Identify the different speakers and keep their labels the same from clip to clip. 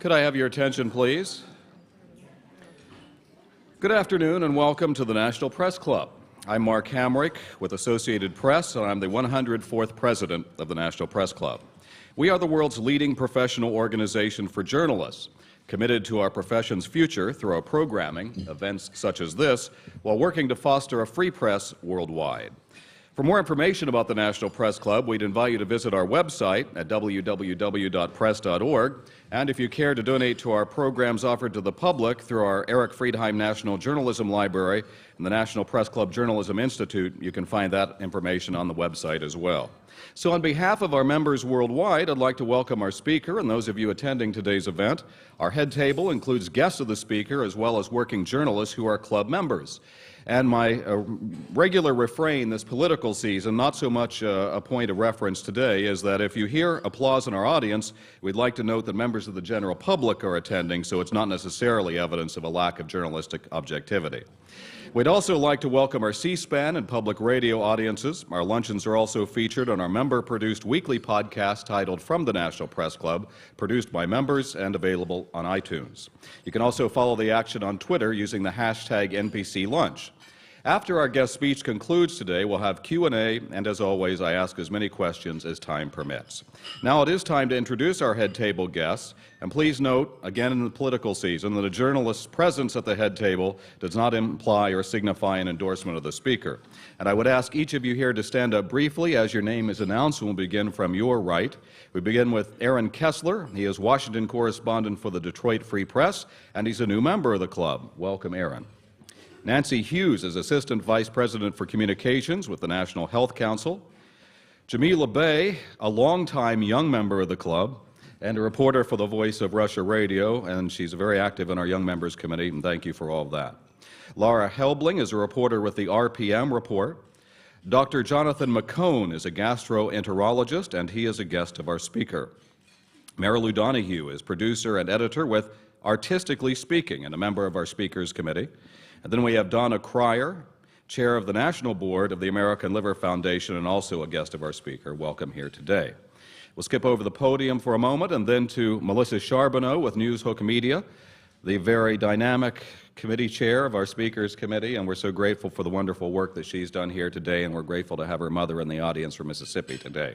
Speaker 1: Could I have your attention, please? Good afternoon and welcome to the National Press Club. I'm Mark Hamrick with Associated Press, and I'm the 104th president of the National Press Club. We are the world's leading professional organization for journalists, committed to our profession's future through our programming, events such as this, while working to foster a free press worldwide. For more information about the National Press Club, we'd invite you to visit our website at www.press.org, and if you care to donate to our programs offered to the public through our Eric Friedheim National Journalism Library and the National Press Club Journalism Institute, you can find that information on the website as well. So on behalf of our members worldwide, I'd like to welcome our speaker and those of you attending today's event. Our head table includes guests of the speaker as well as working journalists who are club members. And my regular refrain this political season, not so much a point of reference today, is that if you hear applause in our audience, we'd like to note that members of the general public are attending, so it's not necessarily evidence of a lack of journalistic objectivity. We'd also like to welcome our C-SPAN and public radio audiences. Our luncheons are also featured on our member-produced weekly podcast titled From the National Press Club, produced by members and available on iTunes. You can also follow the action on Twitter using the hashtag NPC Lunch. After our guest speech concludes today, we'll have Q&A, and as always, I ask as many questions as time permits. Now it is time to introduce our head table guests, and please note, again in the political season, that a journalist's presence at the head table does not imply or signify an endorsement of the speaker. And I would ask each of you here to stand up briefly as your name is announced, and we'll begin from your right. We begin with Aaron Kessler. He is Washington correspondent for the Detroit Free Press, and he's a new member of the club. Welcome, Aaron. Nancy Hughes is Assistant Vice President for Communications with the National Health Council. Jamila Bey, a longtime young member of the club and a reporter for the Voice of Russia Radio, and she's very active in our Young Members Committee, and thank you for all of that. Laura Helbling is a reporter with the RPM Report. Dr. Jonathan McCone is a gastroenterologist, and he is a guest of our speaker. Marilu Donahue is producer and editor with Artistically Speaking and a member of our Speakers Committee. And then we have Donna Cryer, chair of the National Board of the American Liver Foundation and also a guest of our speaker. Welcome here today. We'll skip over the podium for a moment and then to Melissa Charbonneau with Newshook Media, the very dynamic committee chair of our Speakers Committee, and we're so grateful for the wonderful work that she's done here today, and we're grateful to have her mother in the audience from Mississippi today.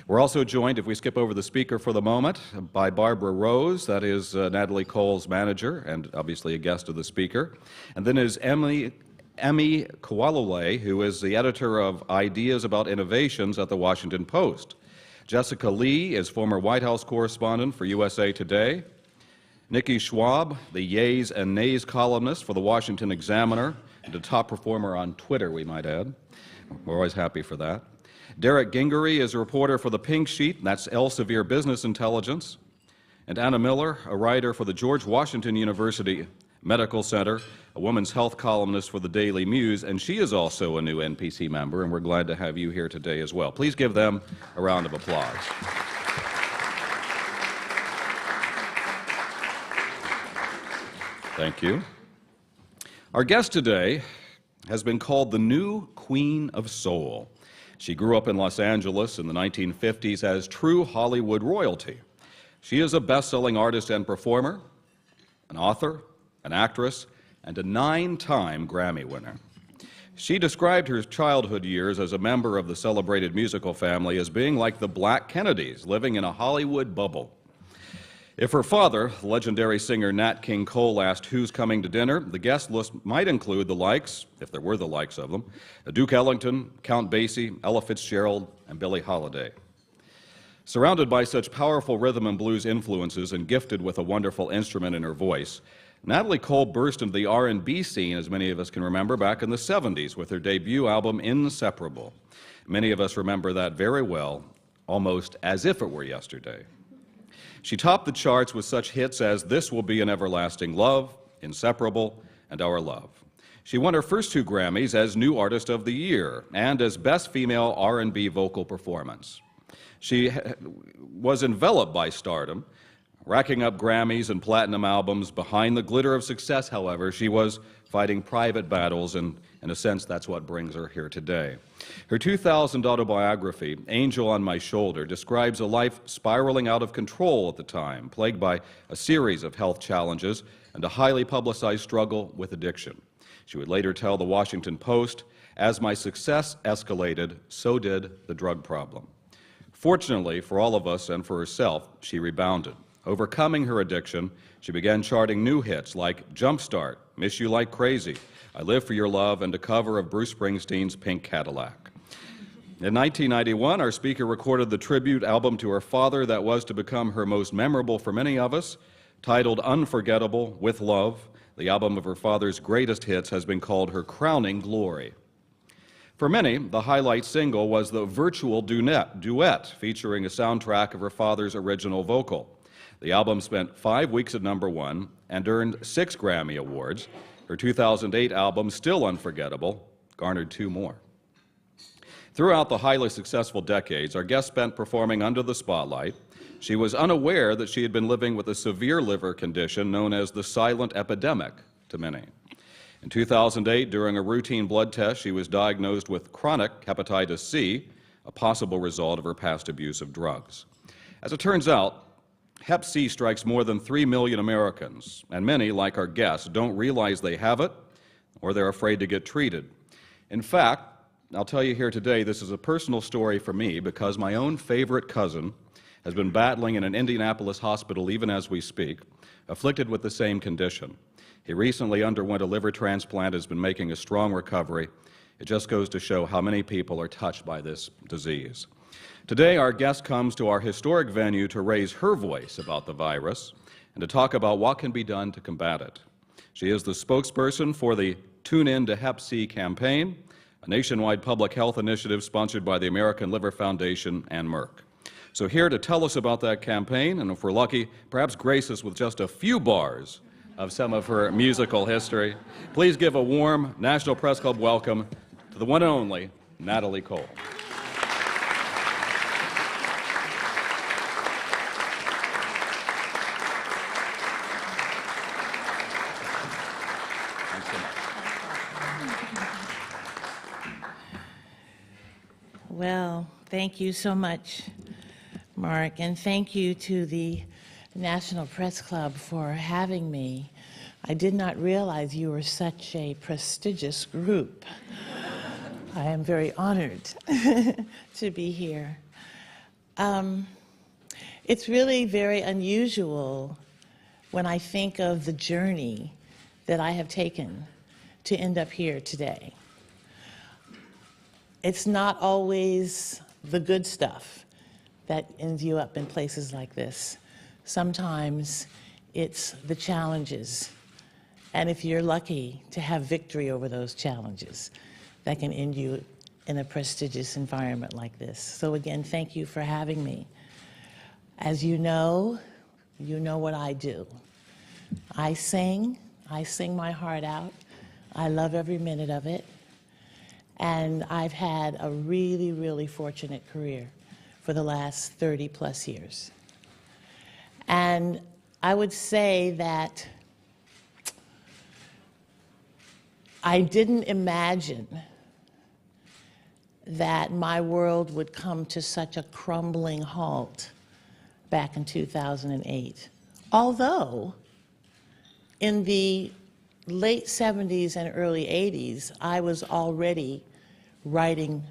Speaker 1: We're also joined, if we skip over the speaker for the moment, by Barbara Rose, that is Natalie Cole's manager and obviously a guest of the speaker, and then is Emmy Kowalole, who is the editor of Ideas About Innovations at the Washington Post. Jessica Lee is former White House correspondent for USA Today. Nikki Schwab, the Yays and Nays columnist for the Washington Examiner, and a top performer on Twitter, we might add. We're always happy for that. Derek Gingery is a reporter for the Pink Sheet, that's Elsevier Business Intelligence. And Anna Miller, a writer for the George Washington University Medical Center, a woman's health columnist for the Daily Muse, and she is also a new NPC member, and we're glad to have you here today as well. Please give them a round of applause. Thank you. Our guest today has been called the new Queen of Soul. She grew up in Los Angeles in the 1950s as true Hollywood royalty. She is a best-selling artist and performer, an author, an actress, and a 9-time Grammy winner. She described her childhood years as a member of the celebrated musical family as being like the Black Kennedys, living in a Hollywood bubble. If her father, legendary singer Nat King Cole, asked who's coming to dinner, the guest list might include the likes, if there were the likes of them, Duke Ellington, Count Basie, Ella Fitzgerald, and Billie Holiday. Surrounded by such powerful rhythm and blues influences and gifted with a wonderful instrument in her voice, Natalie Cole burst into the R&B scene, as many of us can remember, back in the 70s with her debut album, Inseparable. Many of us remember that very well, almost as if it were yesterday. She topped the charts with such hits as This Will Be an Everlasting Love, Inseparable, and Our Love. She won her first 2 Grammys as New Artist of the Year and as Best Female R&B Vocal Performance. She was enveloped by stardom, racking up Grammys and platinum albums. Behind the glitter of success, however, she was fighting private battles and In a sense, that's what brings her here today. Her 2000 autobiography, Angel on My Shoulder, describes a life spiraling out of control at the time, plagued by a series of health challenges and a highly publicized struggle with addiction. She would later tell the Washington Post, "As my success escalated, so did the drug problem." Fortunately for all of us and for herself, she rebounded. Overcoming her addiction, she began charting new hits like Jumpstart, Miss You Like Crazy, I Live for Your Love, and a cover of Bruce Springsteen's Pink Cadillac. In 1991, our speaker recorded the tribute album to her father that was to become her most memorable for many of us, titled Unforgettable with Love. The album of her father's greatest hits has been called her crowning glory. For many, the highlight single was the virtual duet featuring a soundtrack of her father's original vocal. The album spent 5 weeks at #1 and earned 6 Grammy Awards. Her 2008 album, Still Unforgettable, garnered 2 more. Throughout the highly successful decades, our guest spent performing under the spotlight. She was unaware that she had been living with a severe liver condition known as the silent epidemic to many. In 2008, during a routine blood test, she was diagnosed with chronic hepatitis C, a possible result of her past abuse of drugs. As it turns out, Hep C strikes more than 3 million Americans, and many, like our guests, don't realize they have it or they're afraid to get treated. In fact, I'll tell you here today, this is a personal story for me because my own favorite cousin has been battling in an Indianapolis hospital even as we speak, afflicted with the same condition. He recently underwent a liver transplant, has been making a strong recovery. It just goes to show how many people are touched by this disease. Today, our guest comes to our historic venue to raise her voice about the virus and to talk about what can be done to combat it. She is the spokesperson for the Tune In to Hep C campaign, a nationwide public health initiative sponsored by the American Liver Foundation and Merck. So here to tell us about that campaign, and if we're lucky, perhaps grace us with just a few bars of some of her musical history, please give a warm National Press Club welcome to the one and only Natalie Cole.
Speaker 2: Well, thank you so much, Mark, and thank you to the National Press Club for having me. I did not realize you were such a prestigious group. I am very honored to be here. It's really very unusual when I think of the journey that I have taken to end up here today. It's not always the good stuff that ends you up in places like this. Sometimes it's the challenges, and if you're lucky to have victory over those challenges, that can end you in a prestigious environment like this. So again, thank you for having me. As you know what I do. I sing my heart out. I love every minute of it. And I've had a really, really fortunate career for the last 30 plus years. And I would say that I didn't imagine that my world would come to such a crumbling halt back in 2008. Although, in the late 70s and early 80s, I was already writing,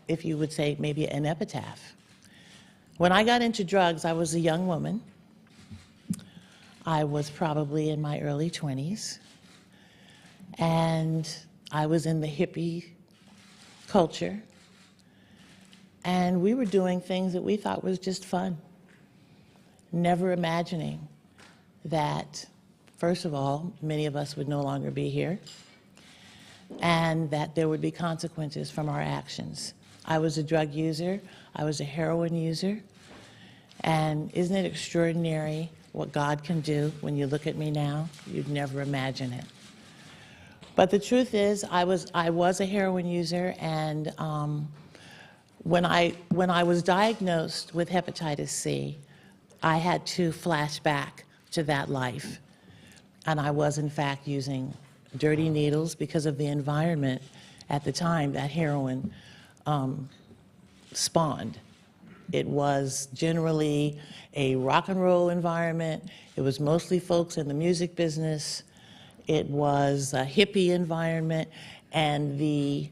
Speaker 2: if you would say, maybe an epitaph. When I got into drugs, I was a young woman. I was probably in my early 20s. And I was in the hippie culture. And we were doing things that we thought was just fun. Never imagining that, first of all, many of us would no longer be here, and that there would be consequences from our actions. I was a drug user. I was a heroin user. And isn't it extraordinary what God can do when you look at me now? You'd never imagine it. But the truth is, I was a heroin user, and when I was diagnosed with hepatitis C, I had to flash back to that life. And I was, in fact, using dirty needles because of the environment at the time that heroin spawned. It was generally a rock and roll environment. It was mostly folks in the music business. It was a hippie environment, and the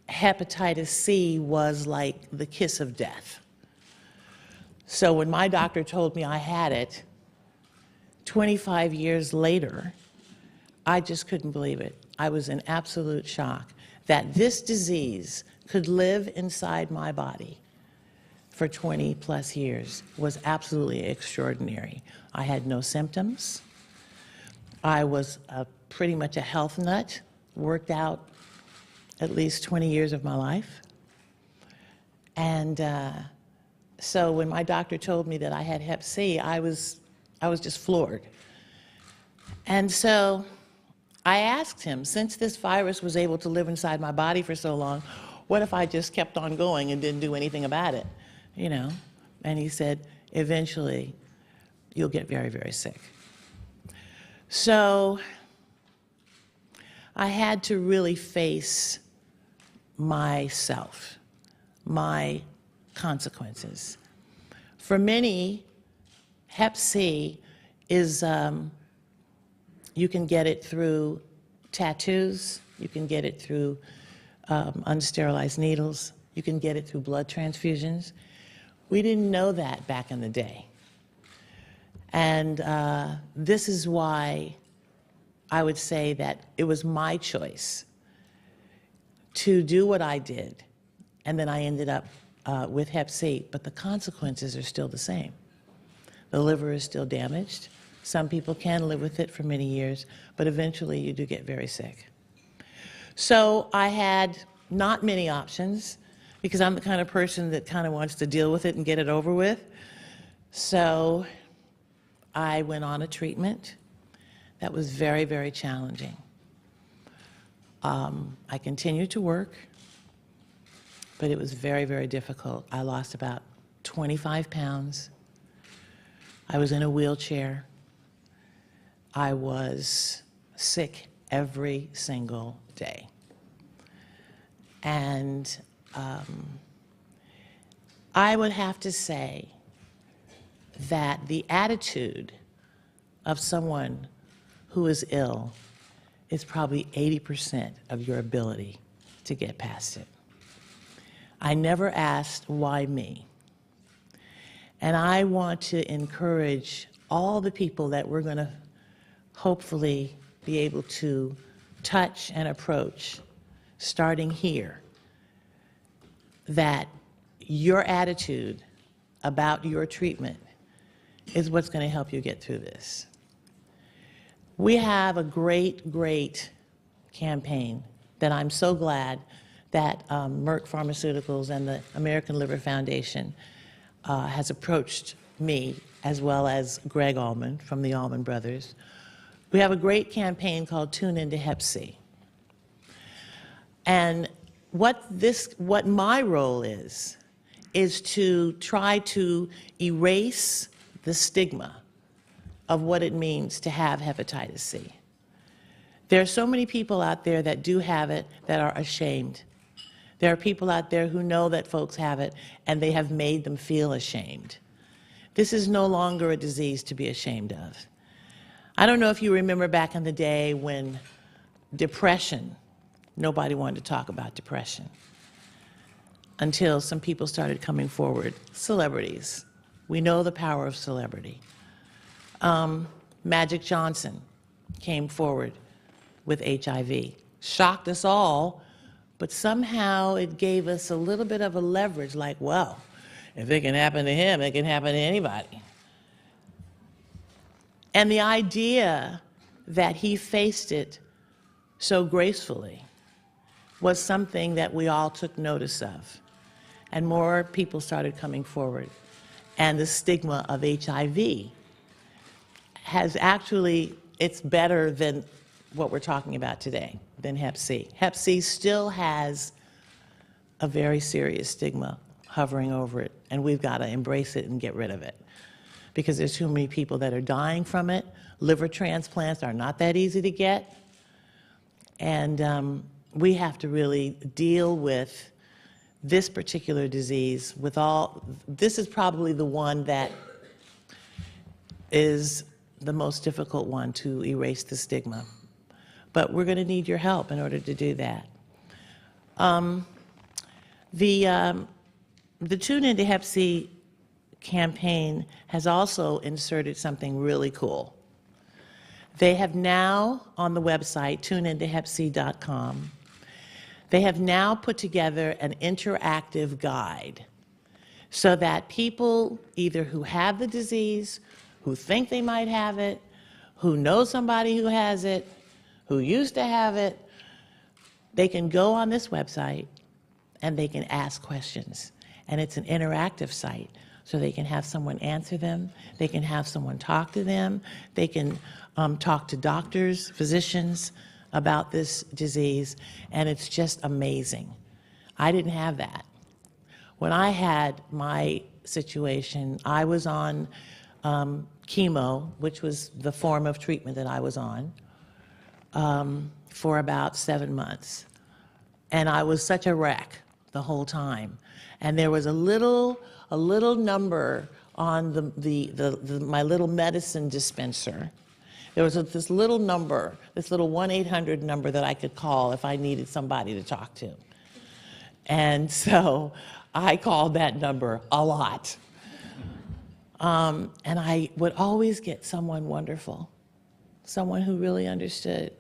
Speaker 2: hepatitis C was like the kiss of death. So when my doctor told me I had it, 25 years later, I just couldn't believe it. I was in absolute shock that this disease could live inside my body for 20 plus years. Was absolutely extraordinary. I had no symptoms. I was pretty much a health nut, worked out at least 20 years of my life. And so when my doctor told me that I had hep C, I was just floored. And so I asked him, since this virus was able to live inside my body for so long, what if I just kept on going and didn't do anything about it, you know? And he said, eventually, you'll get very, very sick. So I had to really face myself, my consequences. For many, hep C is, you can get it through tattoos, you can get it through unsterilized needles, you can get it through blood transfusions. We didn't know that back in the day. And this is why I would say that it was my choice to do what I did, and then I ended up with hep C, but the consequences are still the same. The liver is still damaged. Some people can live with it for many years, but eventually you do get very sick. So I had not many options, because I'm the kind of person that kind of wants to deal with it and get it over with. So I went on a treatment that was very, very challenging. I continued to work, but it was very, very difficult. I lost about 25 pounds. I was in a wheelchair. I was sick every single day. And I would have to say that the attitude of someone who is ill is probably 80% of your ability to get past it. I never asked, why me? And I want to encourage all the people that we're going to hopefully be able to touch and approach, starting here, that your attitude about your treatment is what's going to help you get through this. We have a great, great campaign that I'm so glad that Merck Pharmaceuticals and the American Liver Foundation has approached me, as well as Greg Allman from the Allman Brothers. We have a great campaign called Tune Into Hep C. And what my role is to try to erase the stigma of what it means to have hepatitis C. There are so many people out there that do have it that are ashamed. There are people out there who know that folks have it, and they have made them feel ashamed. This is no longer a disease to be ashamed of. I don't know if you remember back in the day when depression, nobody wanted to talk about depression until some people started coming forward, celebrities. We know the power of celebrity. Magic Johnson came forward with HIV. Shocked us all, but somehow it gave us a little bit of a leverage, like, well, if it can happen to him, it can happen to anybody. And the idea that he faced it so gracefully was something that we all took notice of. And more people started coming forward. And the stigma of HIV has actually, it's better than what we're talking about today, than Hep C. Hep C still has a very serious stigma hovering over it, and we've got to embrace it and get rid of it, because there's too many people that are dying from it. Liver transplants are not that easy to get. And we have to really deal with this particular disease with all, this is probably the one that is the most difficult one to erase the stigma. But we're going to need your help in order to do that. The Tune Into Hep C campaign has also inserted something really cool. They have now, on the website, tuneintohepc.com, they have now put together an interactive guide so that people either who have the disease, who think they might have it, who know somebody who has it, who used to have it, they can go on this website and they can ask questions. And it's an interactive site, so they can have someone answer them, they can have someone talk to them, they can talk to doctors, physicians about this disease, and it's just amazing. I didn't have that. When I had my situation, I was on chemo, which was the form of treatment that I was on, for about 7 months. And I was such a wreck the whole time. And there was a little number on my little medicine dispenser. There was this little number, this little 1-800 number that I could call if I needed somebody to talk to. And so I called that number a lot. And I would always get someone wonderful, someone who really understood.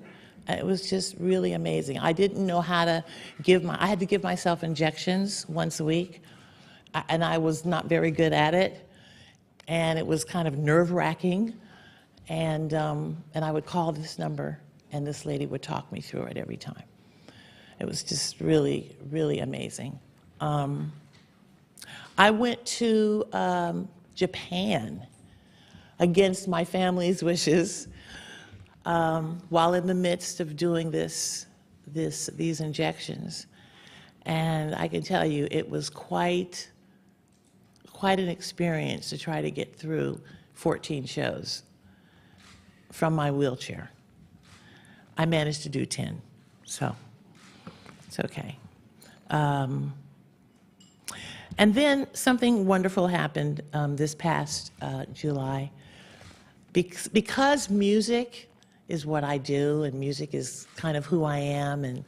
Speaker 2: It was just really amazing. I didn't know how to I had to give myself injections once a week, and I was not very good at it, and it was kind of nerve-wracking, and I would call this number, and this lady would talk me through it every time. It was just really, really amazing. I went to Japan against my family's wishes, while in the midst of doing these injections. And I can tell you, it was quite an experience to try to get through 14 shows from my wheelchair. I managed to do 10, so it's okay. And then something wonderful happened this past July. Because music is what I do, and music is kind of who I am, and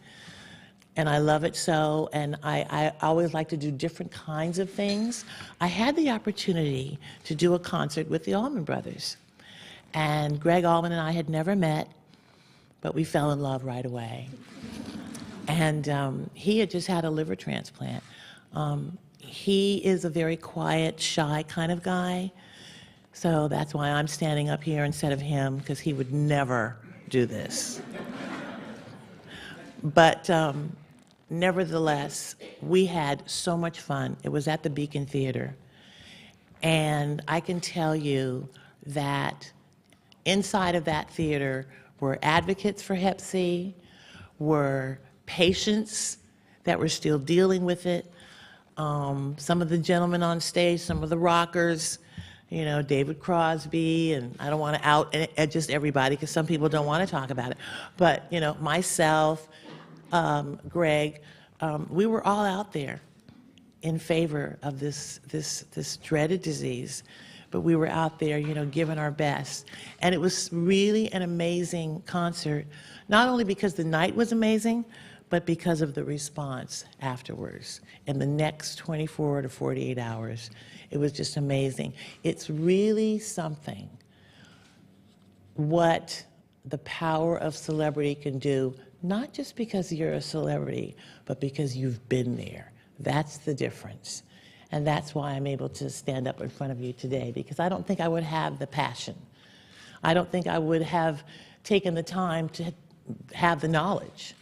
Speaker 2: I love it so, and I always like to do different kinds of things. I had the opportunity to do a concert with the Allman Brothers, and Greg Allman and I had never met, but we fell in love right away. And he had just had a liver transplant. He is a very quiet, shy kind of guy. So that's why I'm standing up here instead of him, because he would never do this. But nevertheless, we had so much fun. It was at the Beacon Theater. And I can tell you that inside of that theater were advocates for Hep C, were patients that were still dealing with it, some of the gentlemen on stage, some of the rockers, you know, David Crosby, and I don't want to out just everybody because some people don't want to talk about it. But, you know, myself, Greg, we were all out there in favor of this dreaded disease. But we were out there, you know, giving our best. And it was really an amazing concert, not only because the night was amazing, but because of the response afterwards. In the next 24 to 48 hours, it was just amazing. It's really something what the power of celebrity can do, not just because you're a celebrity, but because you've been there. That's the difference. And that's why I'm able to stand up in front of you today, because I don't think I would have the passion. I don't think I would have taken the time to have the knowledge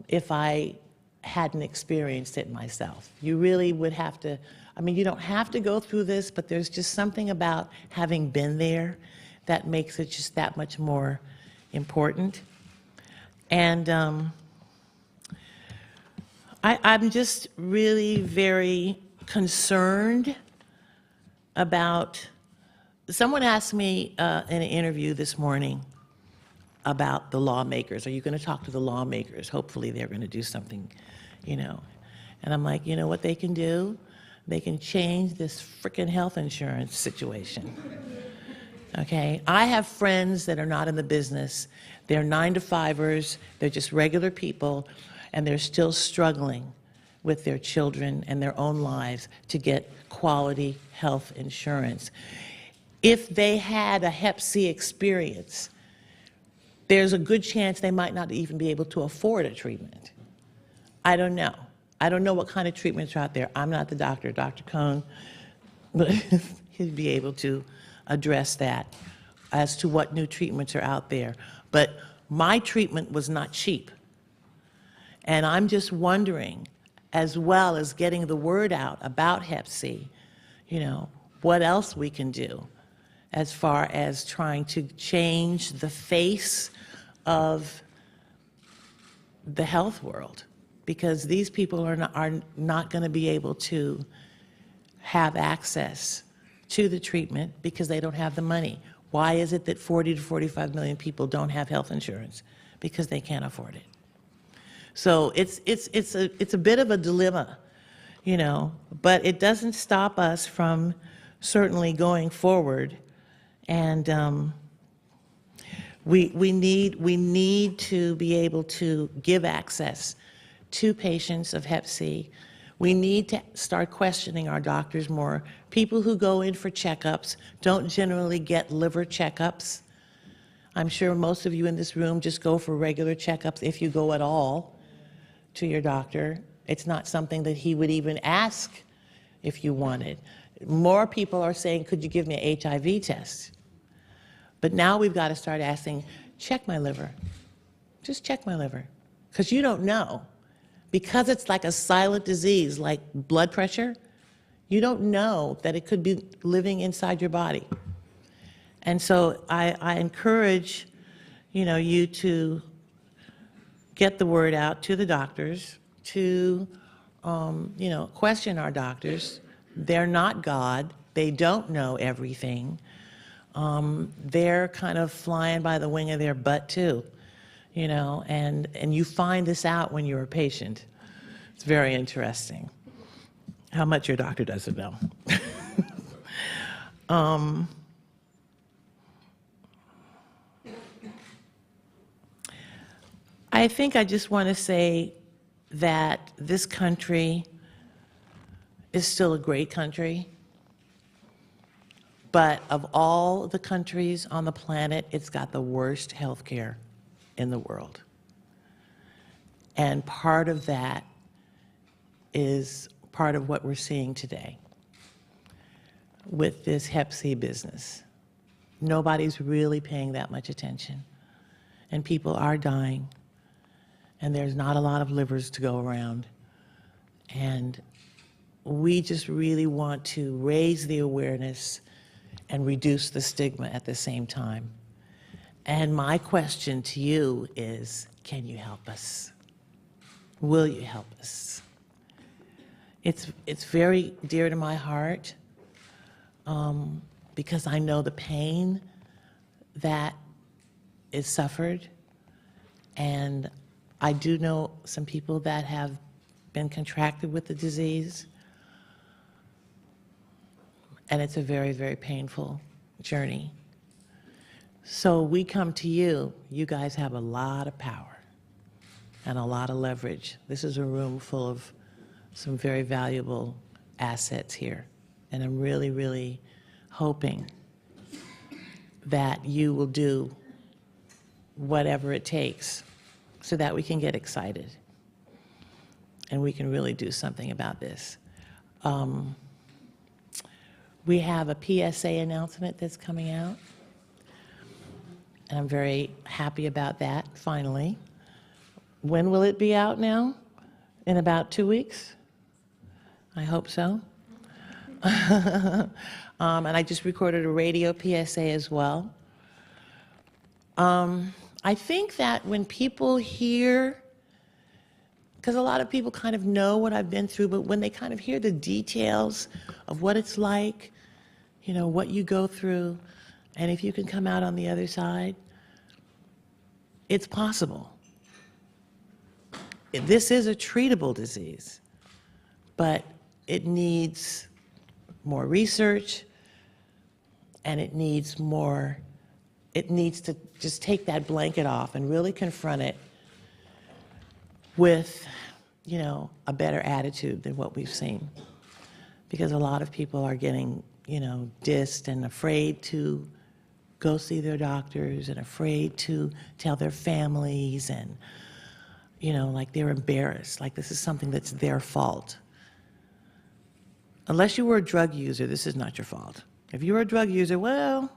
Speaker 2: if I hadn't experienced it myself. You really would have to, I mean, you don't have to go through this, but there's just something about having been there that makes it just that much more important. And I'm just really very concerned about, someone asked me in an interview this morning, about the lawmakers? Are you going to talk to the lawmakers? Hopefully they're going to do something, you know. And I'm like, you know what they can do? They can change this frickin' health insurance situation. Okay? I have friends that are not in the business. They're 9-to-5ers. They're just regular people, and they're still struggling with their children and their own lives to get quality health insurance. If they had a Hep C experience, there's a good chance they might not even be able to afford a treatment. I don't know. I don't know what kind of treatments are out there. I'm not the doctor, Dr. Cone, but he'd be able to address that as to what new treatments are out there. But my treatment was not cheap. And I'm just wondering, as well as getting the word out about Hep C, you know, what else we can do as far as trying to change the face of the health world, because these people are not going to be able to have access to the treatment because they don't have the money. Why is it that 40 to 45 million people don't have health insurance? Because they can't afford it. So it's a bit of a dilemma, you know, but it doesn't stop us from certainly going forward. And we need to be able to give access to patients of Hep C. We need to start questioning our doctors more. People who go in for checkups don't generally get liver checkups. I'm sure most of you in this room just go for regular checkups, if you go at all, to your doctor. It's not something that he would even ask if you wanted. More people are saying, could you give me an HIV test? But now we've got to start asking, check my liver. Just check my liver. Because you don't know. Because it's like a silent disease, like blood pressure, you don't know that it could be living inside your body. And so I encourage, you know, you to get the word out to the doctors, to, you know, question our doctors. They're not God. They don't know everything. They're kind of flying by the wing of their butt too, you know, and you find this out when you're a patient. It's very interesting how much your doctor doesn't know. I think I just want to say that this country is still a great country. But of all the countries on the planet, it's got the worst health care in the world. And part of that is part of what we're seeing today with this Hep C business. Nobody's really paying that much attention. And people are dying. And there's not a lot of livers to go around. And we just really want to raise the awareness and reduce the stigma at the same time. And my question to you is, can you help us? Will you help us? It's very dear to my heart because I know the pain that is suffered, and I do know some people that have been contracted with the disease. And it's a very, very painful journey. So we come to you. You guys have a lot of power and a lot of leverage. This is a room full of some very valuable assets here. And I'm really, really hoping that you will do whatever it takes so that we can get excited and we can really do something about this. We have a PSA announcement that's coming out, and I'm very happy about that, finally. When will it be out now? In about 2 weeks? I hope so. And I just recorded a radio PSA as well. I think that when people hear, because a lot of people kind of know what I've been through, but when they kind of hear the details of what it's like, you know, what you go through, and if you can come out on the other side, it's possible. This is a treatable disease, but it needs more research, and it needs to just take that blanket off and really confront it with, a better attitude than what we've seen. Because a lot of people are getting, dissed and afraid to go see their doctors and afraid to tell their families, and, like they're embarrassed, like this is something that's their fault. Unless you were a drug user, this is not your fault. If you were a drug user, well,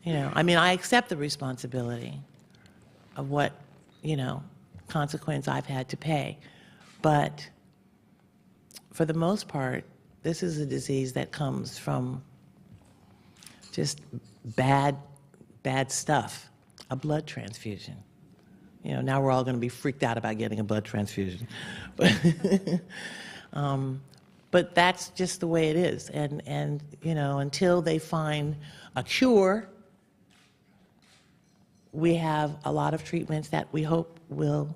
Speaker 2: I accept the responsibility of what, consequence I've had to pay. But for the most part, this is a disease that comes from just bad stuff, a blood transfusion. Now we're all going to be freaked out about getting a blood transfusion. But that's just the way it is. And until they find a cure, we have a lot of treatments that we hope will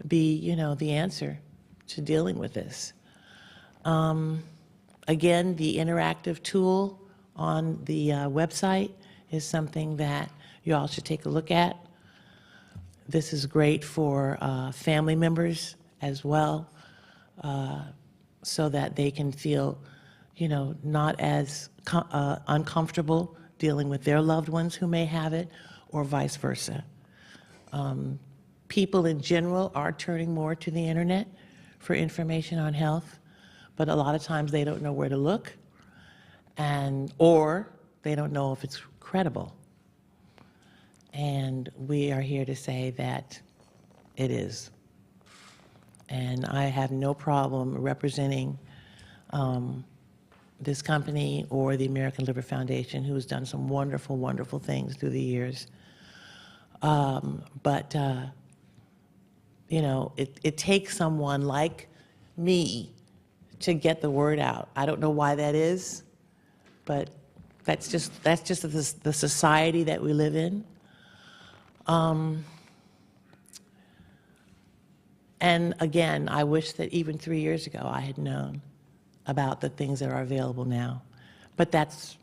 Speaker 2: be, the answer to dealing with this. Again, the interactive tool on the website is something that you all should take a look at. This is great for family members as well, so that they can feel, not as uncomfortable dealing with their loved ones who may have it, or vice versa. People in general are turning more to the internet for information on health, but a lot of times they don't know where to look, or they don't know if it's credible. And we are here to say that it is. And I have no problem representing this company or the American Liver Foundation, who has done some wonderful, wonderful things through the years. It takes someone like me to get the word out. I don't know why that is, but that's just the society that we live in. And again, I wish that even 3 years ago I had known about the things that are available now. But that's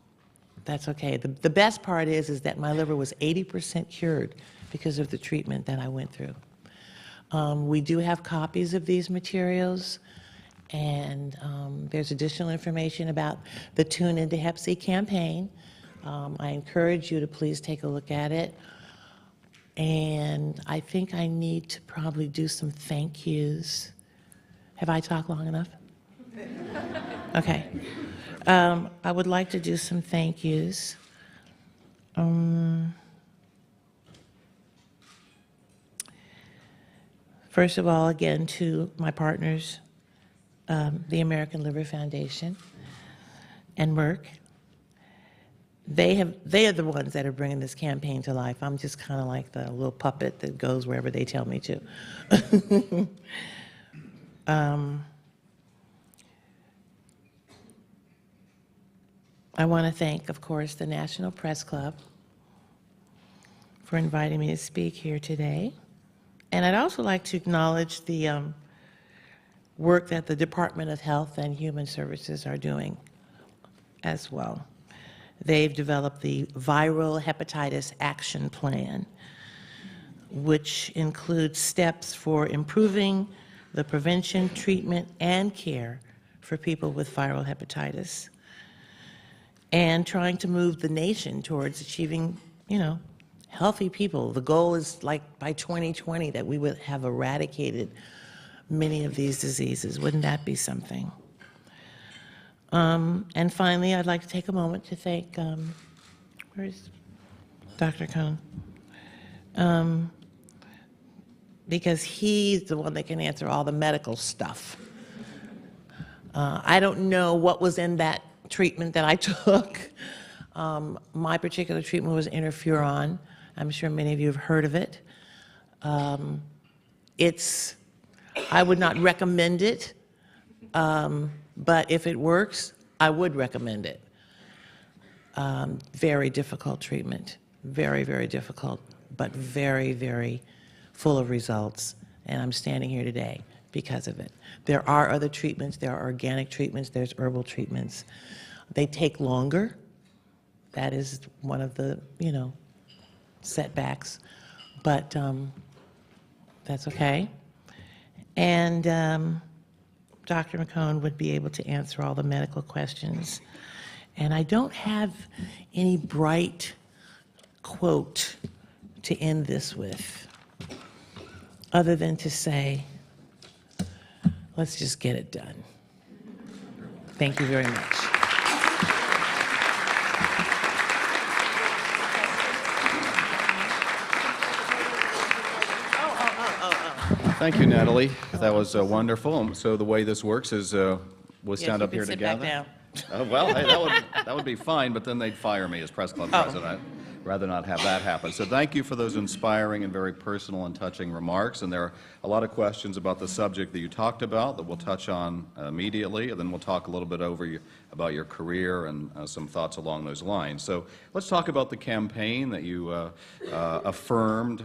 Speaker 2: okay. The best part is that my liver was 80% cured because of the treatment that I went through. We do have copies of these materials, and there's additional information about the Tune Into Hep C campaign. I encourage you to please take a look at it. And I think I need to probably do some thank yous. Have I talked long enough? Okay. I would like to do some thank yous. First of all, again, to my partners, the American Liver Foundation and Merck. They are the ones that are bringing this campaign to life. I'm just kind of like the little puppet that goes wherever they tell me to. I want to thank, of course, the National Press Club for inviting me to speak here today. And I'd also like to acknowledge the work that the Department of Health and Human Services are doing as well. They've developed the Viral Hepatitis Action Plan, which includes steps for improving the prevention, treatment, and care for people with viral hepatitis, and trying to move the nation towards achieving, healthy people. The goal is, like, by 2020 that we would have eradicated many of these diseases. Wouldn't that be something? And finally, I'd like to take a moment to thank, where's Dr. Cone? Because he's the one that can answer all the medical stuff. I don't know what was in that treatment that I took. My particular treatment was interferon. I'm sure many of you have heard of it. I would not recommend it. But if it works, I would recommend it. Very difficult treatment. Very, very difficult, but very, very full of results. And I'm standing here today because of it. There are other treatments. There are organic treatments. There's herbal treatments. They take longer. That is one of the, setbacks. But that's okay. And Dr. McCone would be able to answer all the medical questions. And I don't have any bright quote to end this with, other than to say, let's just get it done. Thank you very much.
Speaker 1: Thank you, Natalie. That was wonderful. So the way this works is we'll stand up here together. Well, hey, that would be fine, but then they'd fire me as press club president. I'd rather not have that happen. So thank you for those inspiring and very personal and touching remarks. And there are a lot of questions about the subject that you talked about that we'll touch on immediately, and then we'll talk a little bit about your career and some thoughts along those lines. So let's talk about the campaign that you affirmed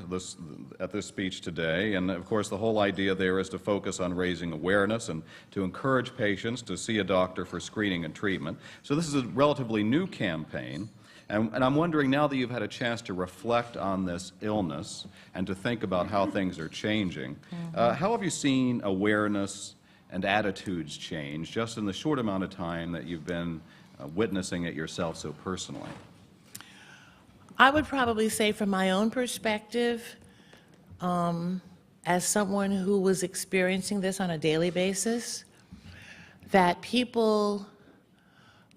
Speaker 1: at this speech today. And of course, the whole idea there is to focus on raising awareness and to encourage patients to see a doctor for screening and treatment. So this is a relatively new campaign. And I'm wondering, now that you've had a chance to reflect on this illness and to think about how things are changing, how have you seen awareness and attitudes change just in the short amount of time that you've been witnessing it yourself so personally?
Speaker 2: I would probably say, from my own perspective, as someone who was experiencing this on a daily basis, that people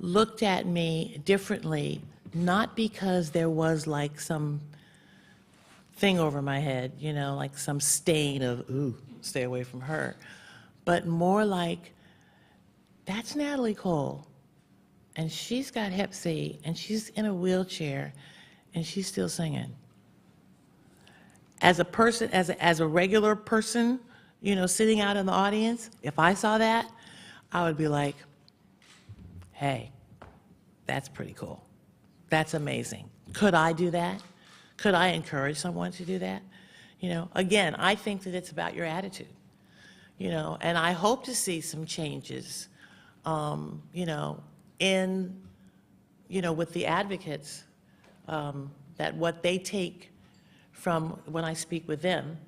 Speaker 2: looked at me differently, not because there was like some thing over my head, like some stain of, ooh, stay away from her, but more like, that's Natalie Cole, and she's got Hep C, and she's in a wheelchair, and she's still singing. As a person, as a regular person, sitting out in the audience, if I saw that, I would be like, hey, that's pretty cool. That's amazing. Could I do that? Could I encourage someone to do that? Again, I think that it's about your attitude, and I hope to see some changes, in, with the advocates, that what they take from, when I speak with them,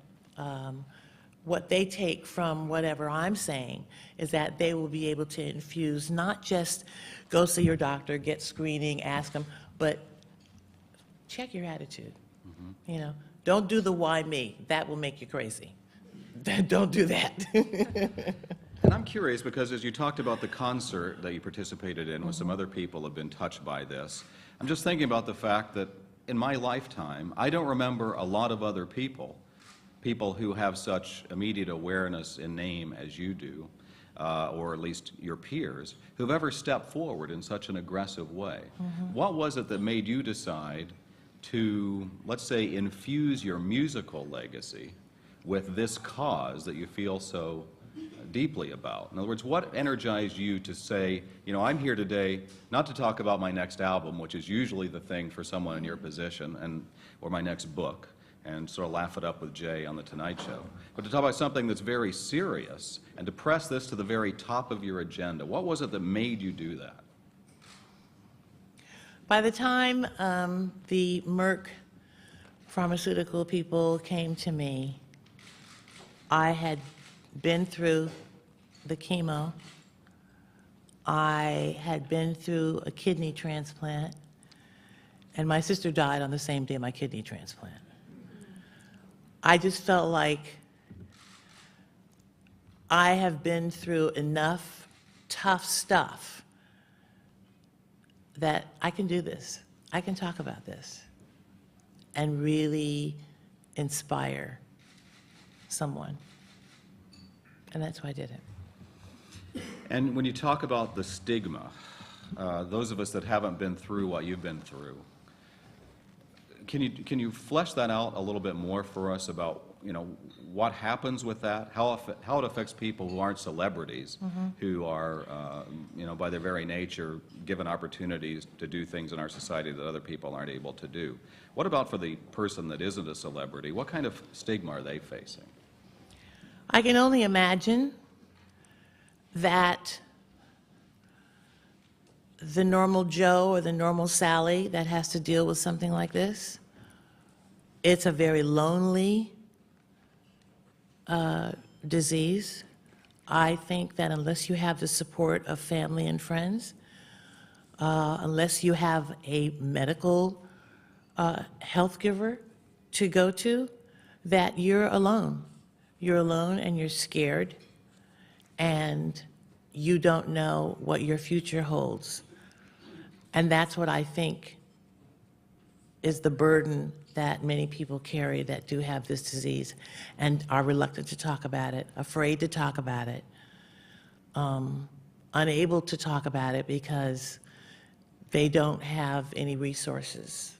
Speaker 2: what they take from whatever I'm saying is that they will be able to infuse, not just go see your doctor, get screening, ask them, but check your attitude. Don't do the why me. That will make you crazy. Don't do that.
Speaker 1: And I'm curious, because as you talked about the concert that you participated in with some other people who have been touched by this, I'm just thinking about the fact that in my lifetime, I don't remember a lot of other people who have such immediate awareness in name as you do, or at least your peers, who've ever stepped forward in such an aggressive way. What was it that made you decide to, let's say, infuse your musical legacy with this cause that you feel so deeply about? In other words, what energized you to say, I'm here today not to talk about my next album, which is usually the thing for someone in your position, or my next book, and sort of laugh it up with Jay on The Tonight Show, but to talk about something that's very serious and to press this to the very top of your agenda. What was it that made you do that?
Speaker 2: By the time the Merck pharmaceutical people came to me, I had been through the chemo. I had been through a kidney transplant, and my sister died on the same day my kidney transplant. I just felt like I have been through enough tough stuff that I can do this. I can talk about this and really inspire someone. And that's why I did it.
Speaker 1: And when you talk about the stigma, those of us that haven't been through what you've been through, can you flesh that out a little bit more for us about what happens with that, how it affects people who aren't celebrities, who are, by their very nature, given opportunities to do things in our society that other people aren't able to do. What about for the person that isn't a celebrity? What kind of stigma are they facing?
Speaker 2: I can only imagine that the normal Joe or the normal Sally that has to deal with something like this, it's a very lonely disease. I think that unless you have the support of family and friends, unless you have a medical health giver to go to, that you're alone. You're alone and you're scared, and you don't know what your future holds. And that's what I think is the burden that many people carry that do have this disease and are reluctant to talk about it, afraid to talk about it, unable to talk about it because they don't have any resources.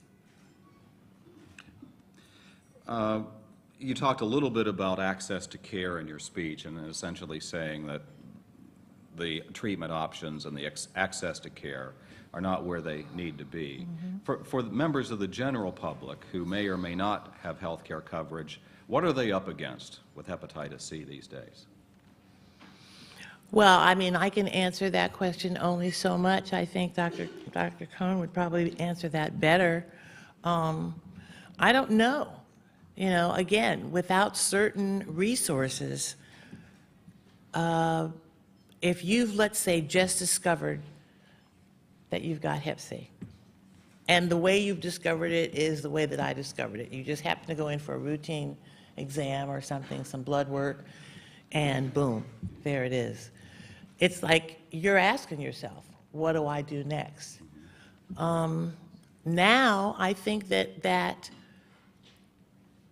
Speaker 1: You talked a little bit about access to care in your speech, and essentially saying that the treatment options and the access to care are not where they need to be. For members of the general public who may or may not have health care coverage, what are they up against with hepatitis C these days?
Speaker 2: Well, I mean, I can answer that question only so much. I think Dr. Cohn would probably answer that better. I don't know. Again, without certain resources, if you've, let's say, just discovered that you've got Hep C, and the way you've discovered it is the way that I discovered it. You just happen to go in for a routine exam or something, some blood work, and boom, there it is. It's like you're asking yourself, what do I do next? Now, I think that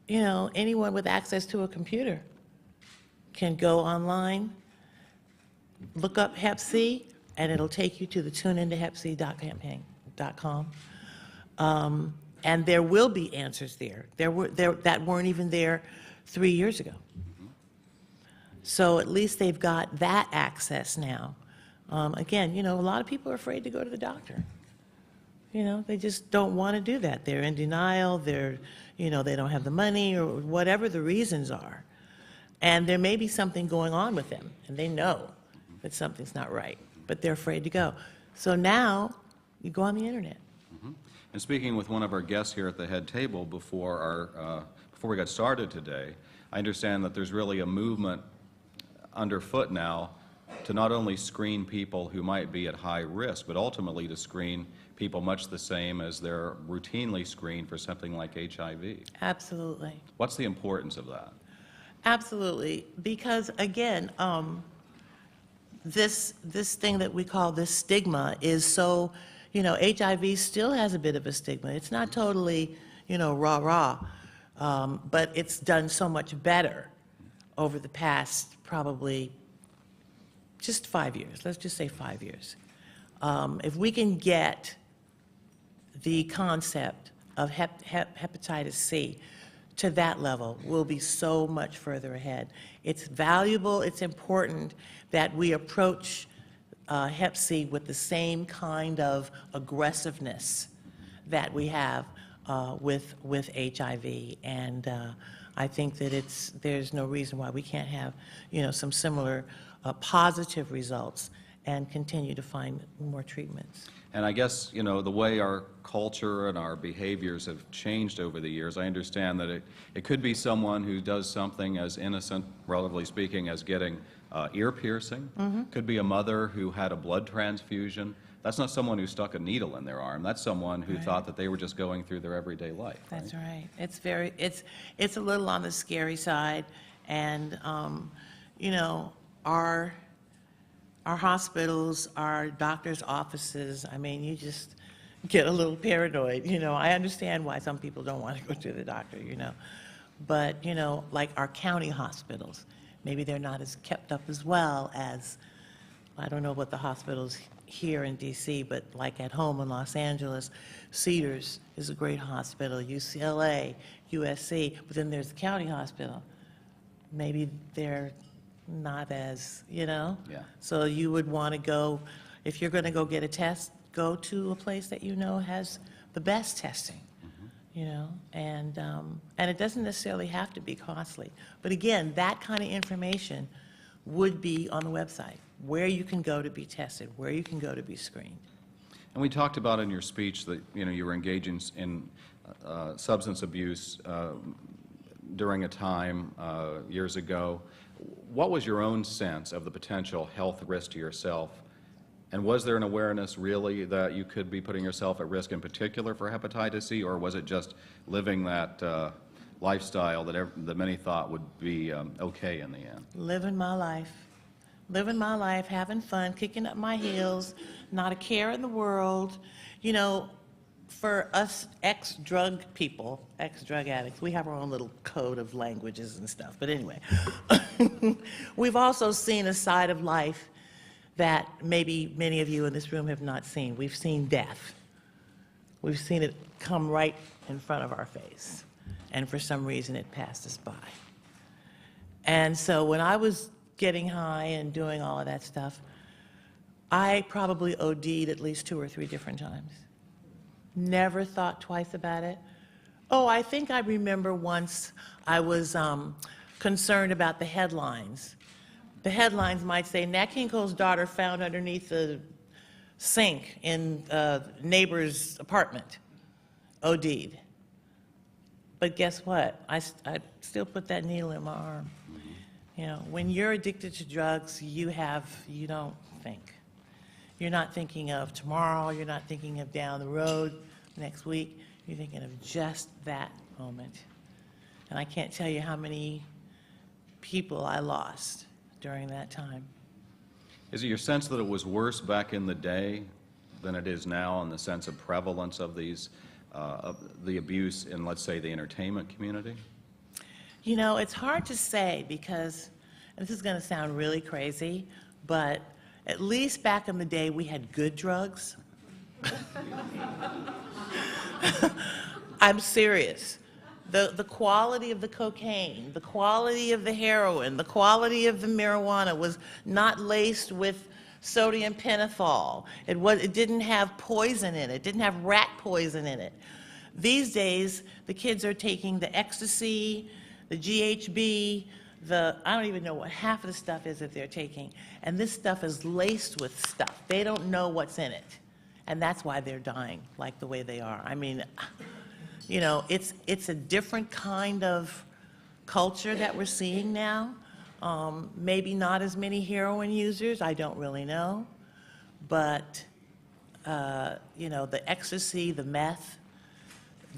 Speaker 2: anyone with access to a computer can go online, look up Hep C, and it'll take you to the tuneintohepc.com. And there will be answers there. That weren't even there 3 years ago. So at least they've got that access now. Again, a lot of people are afraid to go to the doctor. They just don't want to do that. They're in denial, they don't have the money, or whatever the reasons are. And there may be something going on with them, and they know that something's not right, but they're afraid to go. So now, you go on the internet.
Speaker 1: And speaking with one of our guests here at the head table before we got started today, I understand that there's really a movement underfoot now to not only screen people who might be at high risk, but ultimately to screen people much the same as they're routinely screened for something like HIV.
Speaker 2: Absolutely.
Speaker 1: What's the importance of that?
Speaker 2: Absolutely, because again, this thing that we call this stigma is so, HIV still has a bit of a stigma. It's not totally, rah-rah, but it's done so much better over the past probably just 5 years. Let's just say 5 years. If we can get the concept of hepatitis C to that level, we'll be so much further ahead. It's valuable, it's important that we approach Hep C with the same kind of aggressiveness that we have with HIV, and I think that there's no reason why we can't have some similar positive results and continue to find more treatments.
Speaker 1: And I guess, the way our culture and our behaviors have changed over the years, I understand that it could be someone who does something as innocent, relatively speaking, as getting ear piercing. Could be a mother who had a blood transfusion. That's not someone who stuck a needle in their arm. That's someone who thought that they were just going through their everyday life.
Speaker 2: That's right. It's a little on the scary side, and our hospitals, our doctors' offices, I mean, you just get a little paranoid. I understand why some people don't want to go to the doctor, but like our county hospitals, maybe they're not as kept up as well as, I don't know what the hospitals here in DC, but like at home in Los Angeles, Cedars is a great hospital, UCLA, USC, but then there's the county hospital. Maybe they're not as,
Speaker 1: Yeah.
Speaker 2: So you would want to go, if you're going to go get a test, go to a place that you know has the best testing, and it doesn't necessarily have to be costly. But again, that kind of information would be on the website, where you can go to be tested, where you can go to be screened.
Speaker 1: And we talked about in your speech that, you were engaging in substance abuse during a time years ago. What was your own sense of the potential health risk to yourself? And was there an awareness really that you could be putting yourself at risk in particular for hepatitis C, or was it just living that lifestyle that many thought would be okay in the end?
Speaker 2: Living my life, having fun, kicking up my heels, not a care in the world. For us ex-drug people, ex-drug addicts, we have our own little code of languages and stuff. But anyway, we've also seen a side of life that maybe many of you in this room have not seen. We've seen death. We've seen it come right in front of our face. And for some reason, it passed us by. And so when I was getting high and doing all of that stuff, I probably OD'd at least 2 or 3 different times. Never thought twice about it. Oh, I think I remember once I was concerned about the headlines. The headlines might say, Nat King Cole's daughter found underneath the sink in a neighbor's apartment, OD'd. But guess what? I still put that needle in my arm. When you're addicted to drugs, you don't think. You're not thinking of tomorrow, you're not thinking of down the road, next week, you're thinking of just that moment. And I can't tell you how many people I lost during that time.
Speaker 1: Is it your sense that it was worse back in the day than it is now in the sense of prevalence of these, of the abuse in, let's say, the entertainment community?
Speaker 2: It's hard to say because, and this is going to sound really crazy, but at least back in the day, we had good drugs. I'm serious. The quality of the cocaine, the quality of the heroin, the quality of the marijuana was not laced with sodium pentothal. It didn't have poison in it. It didn't have rat poison in it. These days, the kids are taking the ecstasy, the GHB, I don't even know what half of the stuff is that they're taking. And this stuff is laced with stuff. They don't know what's in it. And that's why they're dying like the way they are. I mean, it's a different kind of culture that we're seeing now. Maybe not as many heroin users, I don't really know. But, the ecstasy, the meth,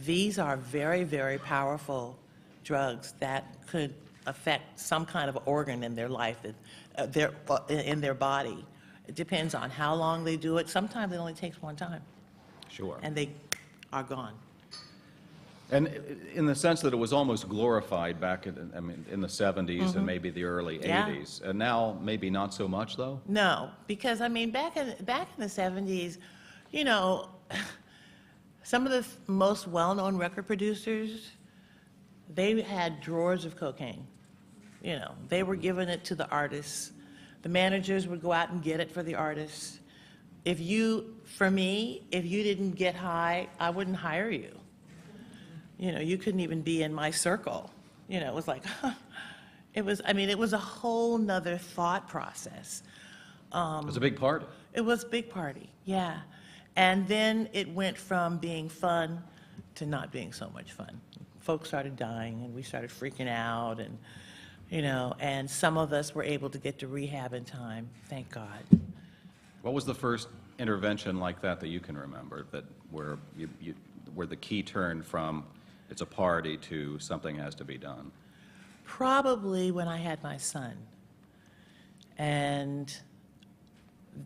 Speaker 2: these are very, very powerful drugs that could affect some kind of organ in their life, in their body. It depends on how long they do it. Sometimes it only takes one time.
Speaker 1: Sure.
Speaker 2: And they are gone.
Speaker 1: And in the sense that it was almost glorified back in the 70s and maybe the early 80s. And now maybe not so much, though?
Speaker 2: No, because, back in the 70s, some of the most well-known record producers, they had drawers of cocaine. They were giving it to the artists. The managers would go out and get it for the artists. For me, if you didn't get high, I wouldn't hire you. You couldn't even be in my circle. It was like, it was a whole nother thought process.
Speaker 1: It was a big party.
Speaker 2: It was a big party, yeah. And then it went from being fun to not being so much fun. Folks started dying, and we started freaking out, and and some of us were able to get to rehab in time, thank God.
Speaker 1: What was the first intervention like that you can remember, where the key turned from it's a party to something has to be done?
Speaker 2: Probably when I had my son. And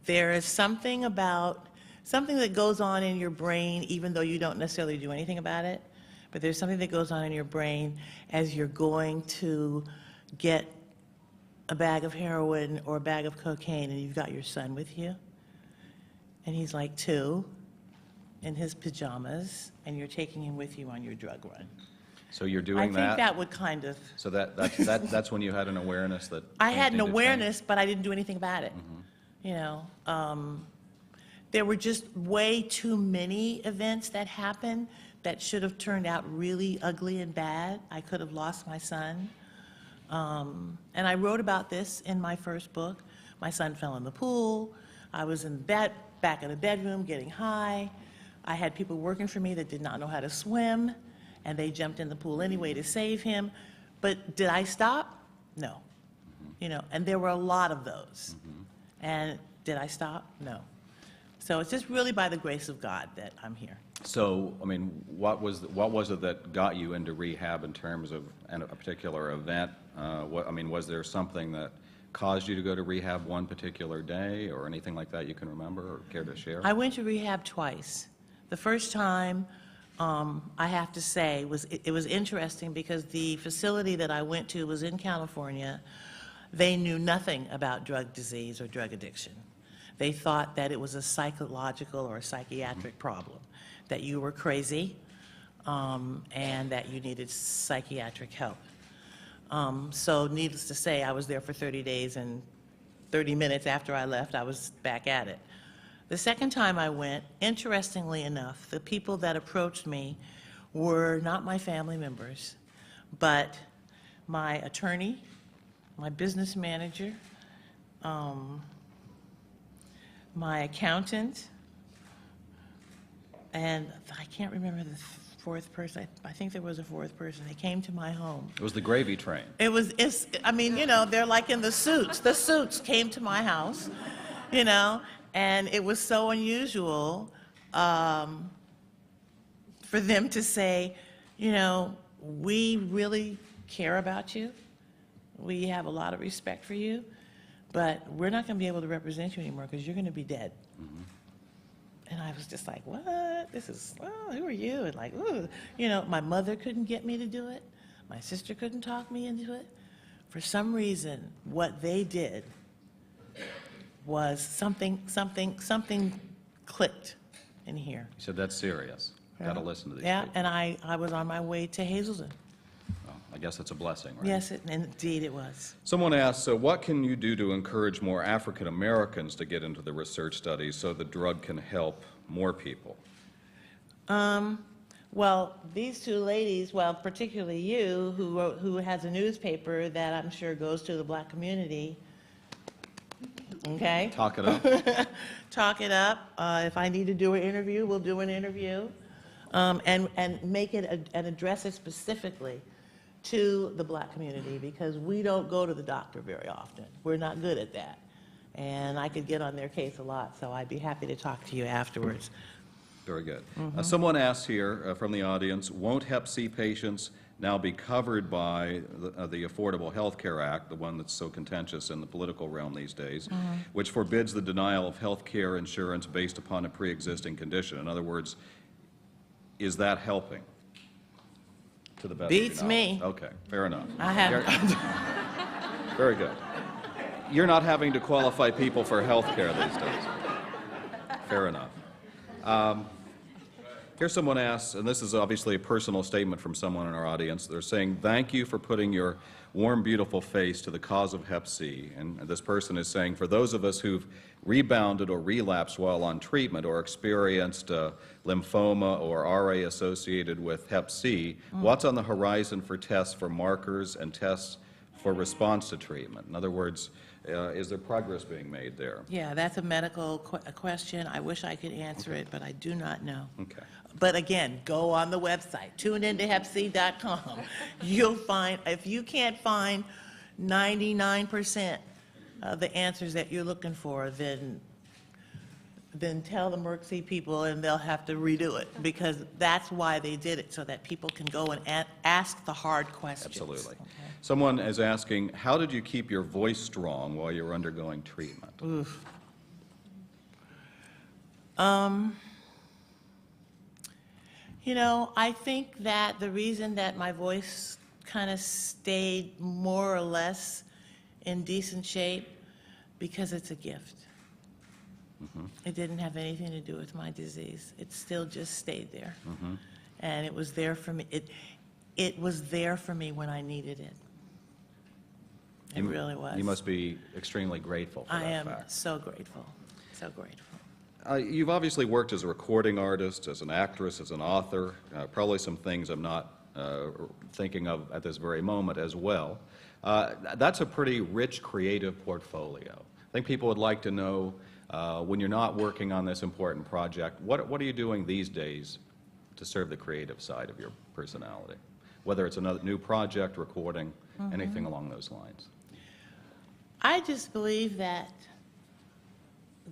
Speaker 2: there is something that goes on in your brain, even though you don't necessarily do anything about it, but there's something that goes on in your brain as you're going to get a bag of heroin or a bag of cocaine, and you've got your son with you, and he's like 2 in his pajamas, and you're taking him with you on your drug run.
Speaker 1: So you're
Speaker 2: I
Speaker 1: doing
Speaker 2: think that would kind of,
Speaker 1: So that's when you had an awareness that
Speaker 2: I
Speaker 1: things
Speaker 2: had an
Speaker 1: need to change?
Speaker 2: awareness, but I didn't do anything about it. You know, there were just way too many events that happened that should have turned out really ugly and bad. I could have lost my son. And I wrote about this in my first book. My son fell in the pool. I was in bed, back in the bedroom getting high. I had people working for me that did not know how to swim, and they jumped in the pool anyway to save him. But did I stop? No. You know, and there were a lot of those. And did I stop? No. So it's just really by the grace of God that I'm here.
Speaker 1: So, I mean, what was it that got you into rehab in terms of a particular event? I mean, was there something that caused you to go to rehab one particular day or anything like that you can remember or care to share?
Speaker 2: I went to rehab twice. The first time, I have to say, it was interesting because the facility that I went to was in California. They knew nothing about drug disease or drug addiction. They thought that it was a psychological or a psychiatric problem, that you were crazy, and that you needed psychiatric help. So needless to say, I was there for 30 days, and 30 minutes after I left, I was back at it. The second time I went, interestingly enough, the people that approached me were not my family members, but my attorney, my business manager, my accountant, and I can't remember the fourth person. I think there was a fourth person. They came to my home.
Speaker 1: It was the gravy train.
Speaker 2: I mean, you know, they're like in the suits. The suits came to my house, you know, and it was so unusual for them to say, you know, we really care about you. We have a lot of respect for you, but we're not going to be able to represent you anymore because you're going to be dead. And I was just like, what? This is, oh, who are you? And like, ooh. You know, my mother couldn't get me to do it. My sister couldn't talk me into it. For some reason, what they did was something clicked in here.
Speaker 1: You said that's serious. Got to listen to these
Speaker 2: Yeah,
Speaker 1: people.
Speaker 2: and I was on my way to Hazelden.
Speaker 1: Well, I guess it's a blessing, right?
Speaker 2: Yes, indeed it was.
Speaker 1: Someone asked, so what can you do to encourage more African Americans to get into the research studies so the drug can help more people?
Speaker 2: Well, these two ladies, well, particularly you, who has a newspaper that I'm sure goes to the black community, okay?
Speaker 1: Talk it up.
Speaker 2: Talk it up. If I need to do an interview, we'll do an interview. And make it and address it specifically to the black community, because we don't go to the doctor very often. We're not good at that. And I could get on their case a lot, so I'd be happy to talk to you afterwards.
Speaker 1: Very good. Someone asked here from the audience, won't Hep C patients now be covered by the Affordable Health Care Act, the one that's so contentious in the political realm these days, which forbids the denial of health care insurance based upon a pre-existing condition? In other words, is that helping? To the best
Speaker 2: Beats
Speaker 1: of your knowledge?
Speaker 2: me.
Speaker 1: Okay, fair enough.
Speaker 2: I have.
Speaker 1: Very good. You're not having to qualify people for health care these days. Fair enough. Here's someone asks, and this is obviously a personal statement from someone in our audience. They're saying, thank you for putting your warm, beautiful face to the cause of Hep C. And this person is saying, for those of us who've rebounded or relapsed while on treatment or experienced lymphoma or RA associated with Hep C, what's on the horizon for tests for markers and tests for response to treatment? In other words, is there progress being made there?
Speaker 2: Yeah, that's a medical question. I wish I could answer it, but I do not know.
Speaker 1: Okay.
Speaker 2: But again, go on the website, tuneintohepc.com. You'll find, if you can't find 99% of the answers that you're looking for, then tell the Merck C people and they'll have to redo it, because that's why they did it, so that people can go and ask the hard questions.
Speaker 1: Absolutely.
Speaker 2: Okay.
Speaker 1: Someone is asking, how did you keep your voice strong while you were undergoing treatment?
Speaker 2: Oof. You know, I think that the reason that my voice kind of stayed more or less in decent shape, because it's a gift. It didn't have anything to do with my disease. It still just stayed there. And it was there for me. it was there for me when I needed it. It really was.
Speaker 1: You must be extremely grateful for
Speaker 2: I
Speaker 1: that
Speaker 2: am
Speaker 1: fact.
Speaker 2: so grateful, so grateful.
Speaker 1: You've obviously worked as a recording artist, as an actress, as an author, probably some things I'm not thinking of at this very moment as well. That's a pretty rich creative portfolio. I think people would like to know, when you're not working on this important project, what are you doing these days to serve the creative side of your personality? Whether it's another new project, recording, anything along those lines.
Speaker 2: I just believe that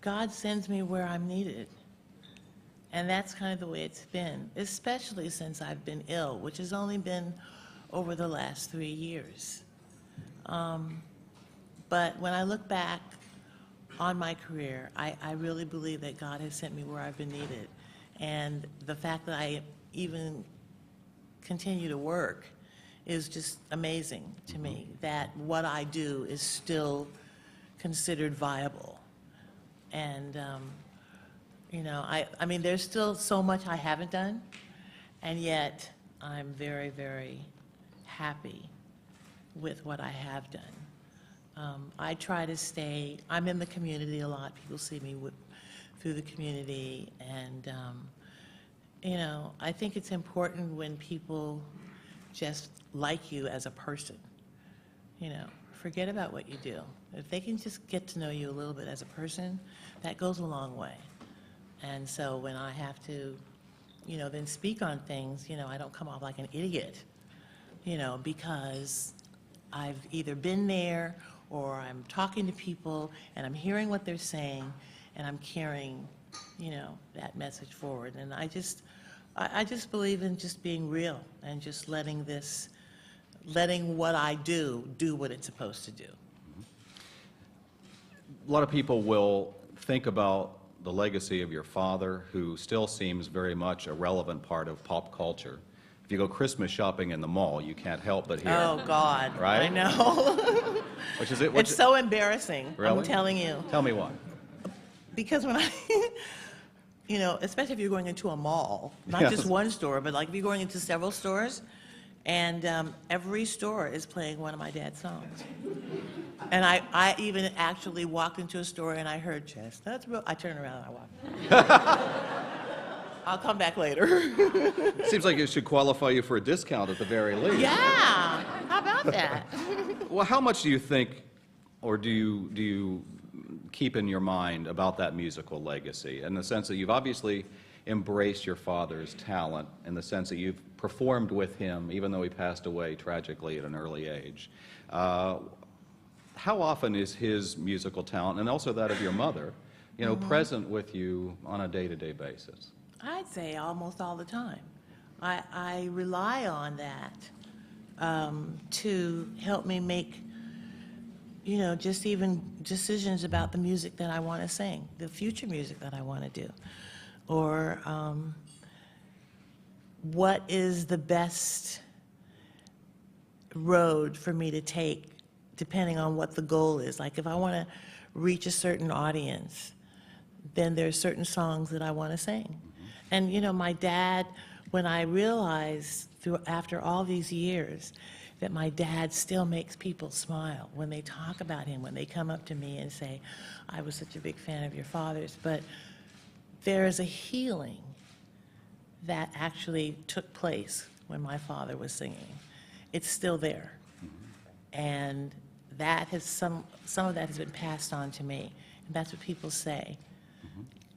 Speaker 2: God sends me where I'm needed. And that's kind of the way it's been, especially since I've been ill, which has only been over the last 3 years. But when I look back on my career, I really believe that God has sent me where I've been needed. And the fact that I even continue to work is just amazing to me, that what I do is still considered viable. And, you know, I mean, there's still so much I haven't done, and yet I'm very, very happy with what I have done. I try to stay, I'm in the community a lot. People see me through the community, and, you know, I think it's important when people just like you as a person. You know, forget about what you do. If they can just get to know you a little bit as a person, that goes a long way. And so when I have to, you know, then speak on things, you know, I don't come off like an idiot, you know, because I've either been there or I'm talking to people and I'm hearing what they're saying and I'm carrying, you know, that message forward. And I just believe in just being real and just letting what I do what it's supposed to do.
Speaker 1: A lot of people will think about the legacy of your father, who still seems very much a relevant part of pop culture. If you go Christmas shopping in the mall, you can't help but hear.
Speaker 2: Oh, God.
Speaker 1: Right?
Speaker 2: I know.
Speaker 1: Which is it?
Speaker 2: It's so embarrassing.
Speaker 1: Really?
Speaker 2: I'm telling you.
Speaker 1: Tell me why.
Speaker 2: Because when you know, especially if you're going into a mall, not
Speaker 1: Yes.
Speaker 2: just one store, but like if you're going into several stores, and every store is playing one of my dad's songs. And I even actually walked into a store and I heard Chestnuts. I turned around and I walked. I'll come back later.
Speaker 1: Seems like it should qualify you for a discount at the very least.
Speaker 2: Yeah, how about that?
Speaker 1: Well, how much do you think, or do you keep in your mind about that musical legacy, in the sense that you've obviously embraced your father's talent, in the sense that you've performed with him, even though he passed away tragically at an early age. How often is his musical talent, and also that of your mother, you know, present with you on a day-to-day basis?
Speaker 2: I'd say almost all the time. I rely on that to help me make, you know, just even decisions about the music that I want to sing, the future music that I want to do, or what is the best road for me to take depending on what the goal is. Like if I want to reach a certain audience, then there's certain songs that I want to sing. And you know, my dad, when I realized after all these years that my dad still makes people smile when they talk about him, when they come up to me and say, I was such a big fan of your father's, but there is a healing that actually took place when my father was singing. It's still there. And that has some of that has been passed on to me. And that's what people say.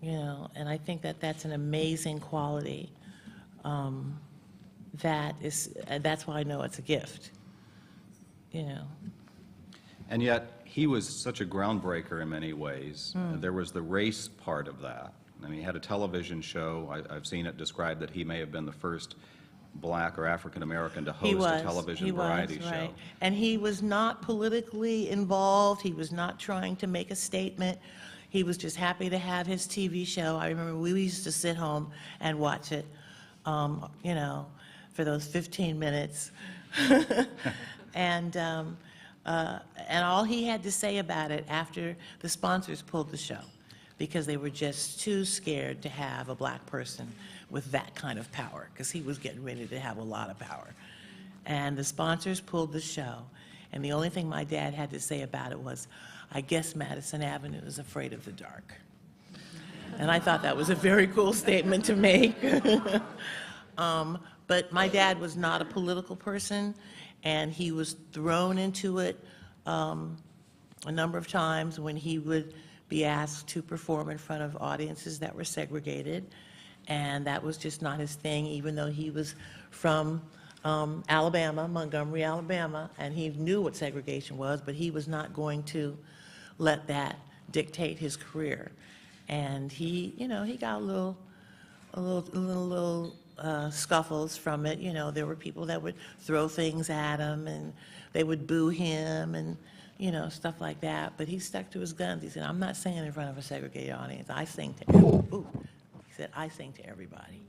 Speaker 2: You know, and I think that that's an amazing quality. That's why I know it's a gift. You know.
Speaker 1: And yet, he was such a groundbreaker in many ways. There was the race part of that. I mean, he had a television show. I've seen it described that he may have been the first Black or African American to host a television variety show.
Speaker 2: Right. And he was not politically involved. He was not trying to make a statement. He was just happy to have his TV show. I remember we used to sit home and watch it, you know, for those 15 minutes. And all he had to say about it after the sponsors pulled the show, because they were just too scared to have a Black person with that kind of power, because he was getting ready to have a lot of power. And the sponsors pulled the show. And the only thing my dad had to say about it was, I guess Madison Avenue is afraid of the dark. And I thought that was a very cool statement to make. But my dad was not a political person, and he was thrown into it a number of times when he would be asked to perform in front of audiences that were segregated. And that was just not his thing, even though he was from Alabama, Montgomery, Alabama, and he knew what segregation was, but he was not going to let that dictate his career. And he, you know, he got a little scuffles from it. You know, there were people that would throw things at him, and they would boo him, and you know, stuff like that. But he stuck to his guns. He said, "I'm not singing in front of a segregated audience. I sing to he said, I sing to everybody."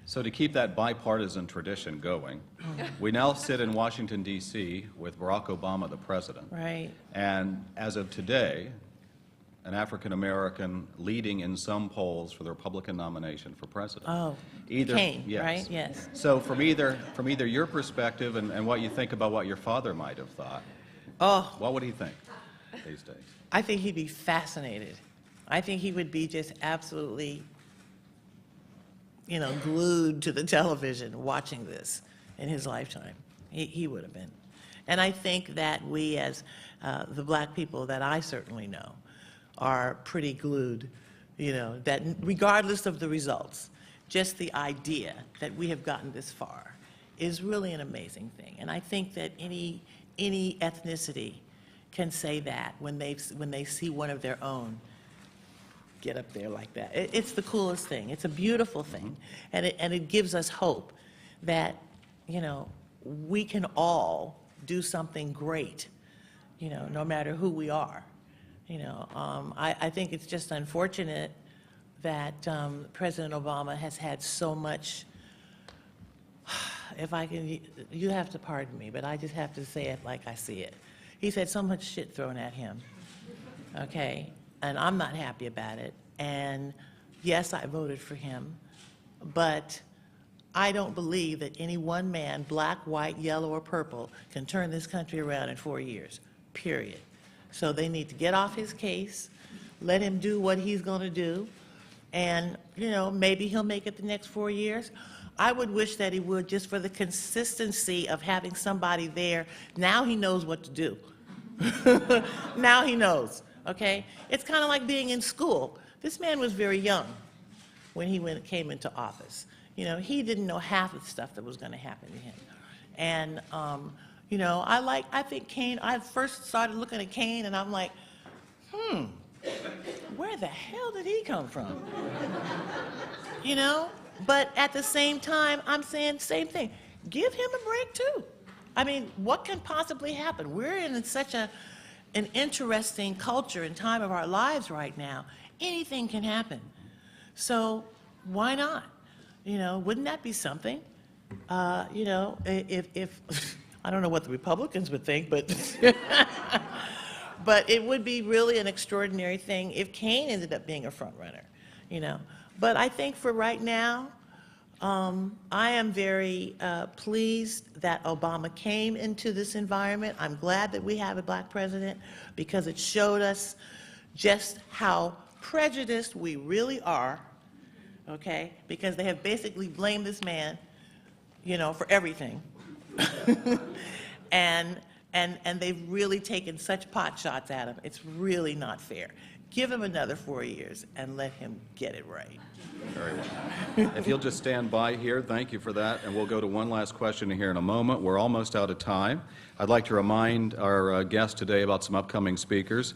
Speaker 1: So to keep that bipartisan tradition going, we now sit in Washington, D.C. with Barack Obama, the president.
Speaker 2: Right.
Speaker 1: And as of today, an African-American leading in some polls for the Republican nomination for president.
Speaker 2: Oh,
Speaker 1: Either,
Speaker 2: Kane,
Speaker 1: yes.
Speaker 2: right? Yes.
Speaker 1: So from either your perspective and what you think about what your father might have thought, what would he think these days?
Speaker 2: I think he'd be fascinated. I think he would be just absolutely, you know, glued to the television watching this in his lifetime. He would have been. And I think that we, as the black people that I certainly know, are pretty glued, you know, that regardless of the results, just the idea that we have gotten this far is really an amazing thing. And I think that any ethnicity can say that when they see one of their own get up there like that. It's the coolest thing. It's a beautiful thing. And it gives us hope that, you know, we can all do something great, you know, no matter who we are. You know, I think it's just unfortunate that President Obama has had so much, if I can, you have to pardon me, but I just have to say it like I see it. He's had so much shit thrown at him, okay? And I'm not happy about it. And yes, I voted for him, but I don't believe that any one man, black, white, yellow, or purple, can turn this country around in 4 years, period. So they need to get off his case, let him do what he's going to do, and, you know, maybe he'll make it the next 4 years. I would wish that he would, just for the consistency of having somebody there. Now he knows what to do. Now he knows, okay? It's kind of like being in school. This man was very young when he came into office. You know, he didn't know half of the stuff that was going to happen to him. And, you know, I think Kane, I first started looking at Kane and I'm like, where the hell did he come from? You know? But at the same time, I'm saying same thing. Give him a break too. I mean, what can possibly happen? We're in such an interesting culture and time of our lives right now. Anything can happen. So why not? You know, wouldn't that be something? You know, if I don't know what the Republicans would think, but but it would be really an extraordinary thing if Kane ended up being a front runner, you know. But I think for right now, I am very pleased that Obama came into this environment. I'm glad that we have a black president because it showed us just how prejudiced we really are, okay? Because they have basically blamed this man, you know, for everything. and they've really taken such pot shots at him. It's really not fair. Give him another 4 years and let him get it right.
Speaker 1: Very well. If you'll just stand by here, thank you for that, and we'll go to one last question here in a moment. We're almost out of time. I'd like to remind our guests today about some upcoming speakers,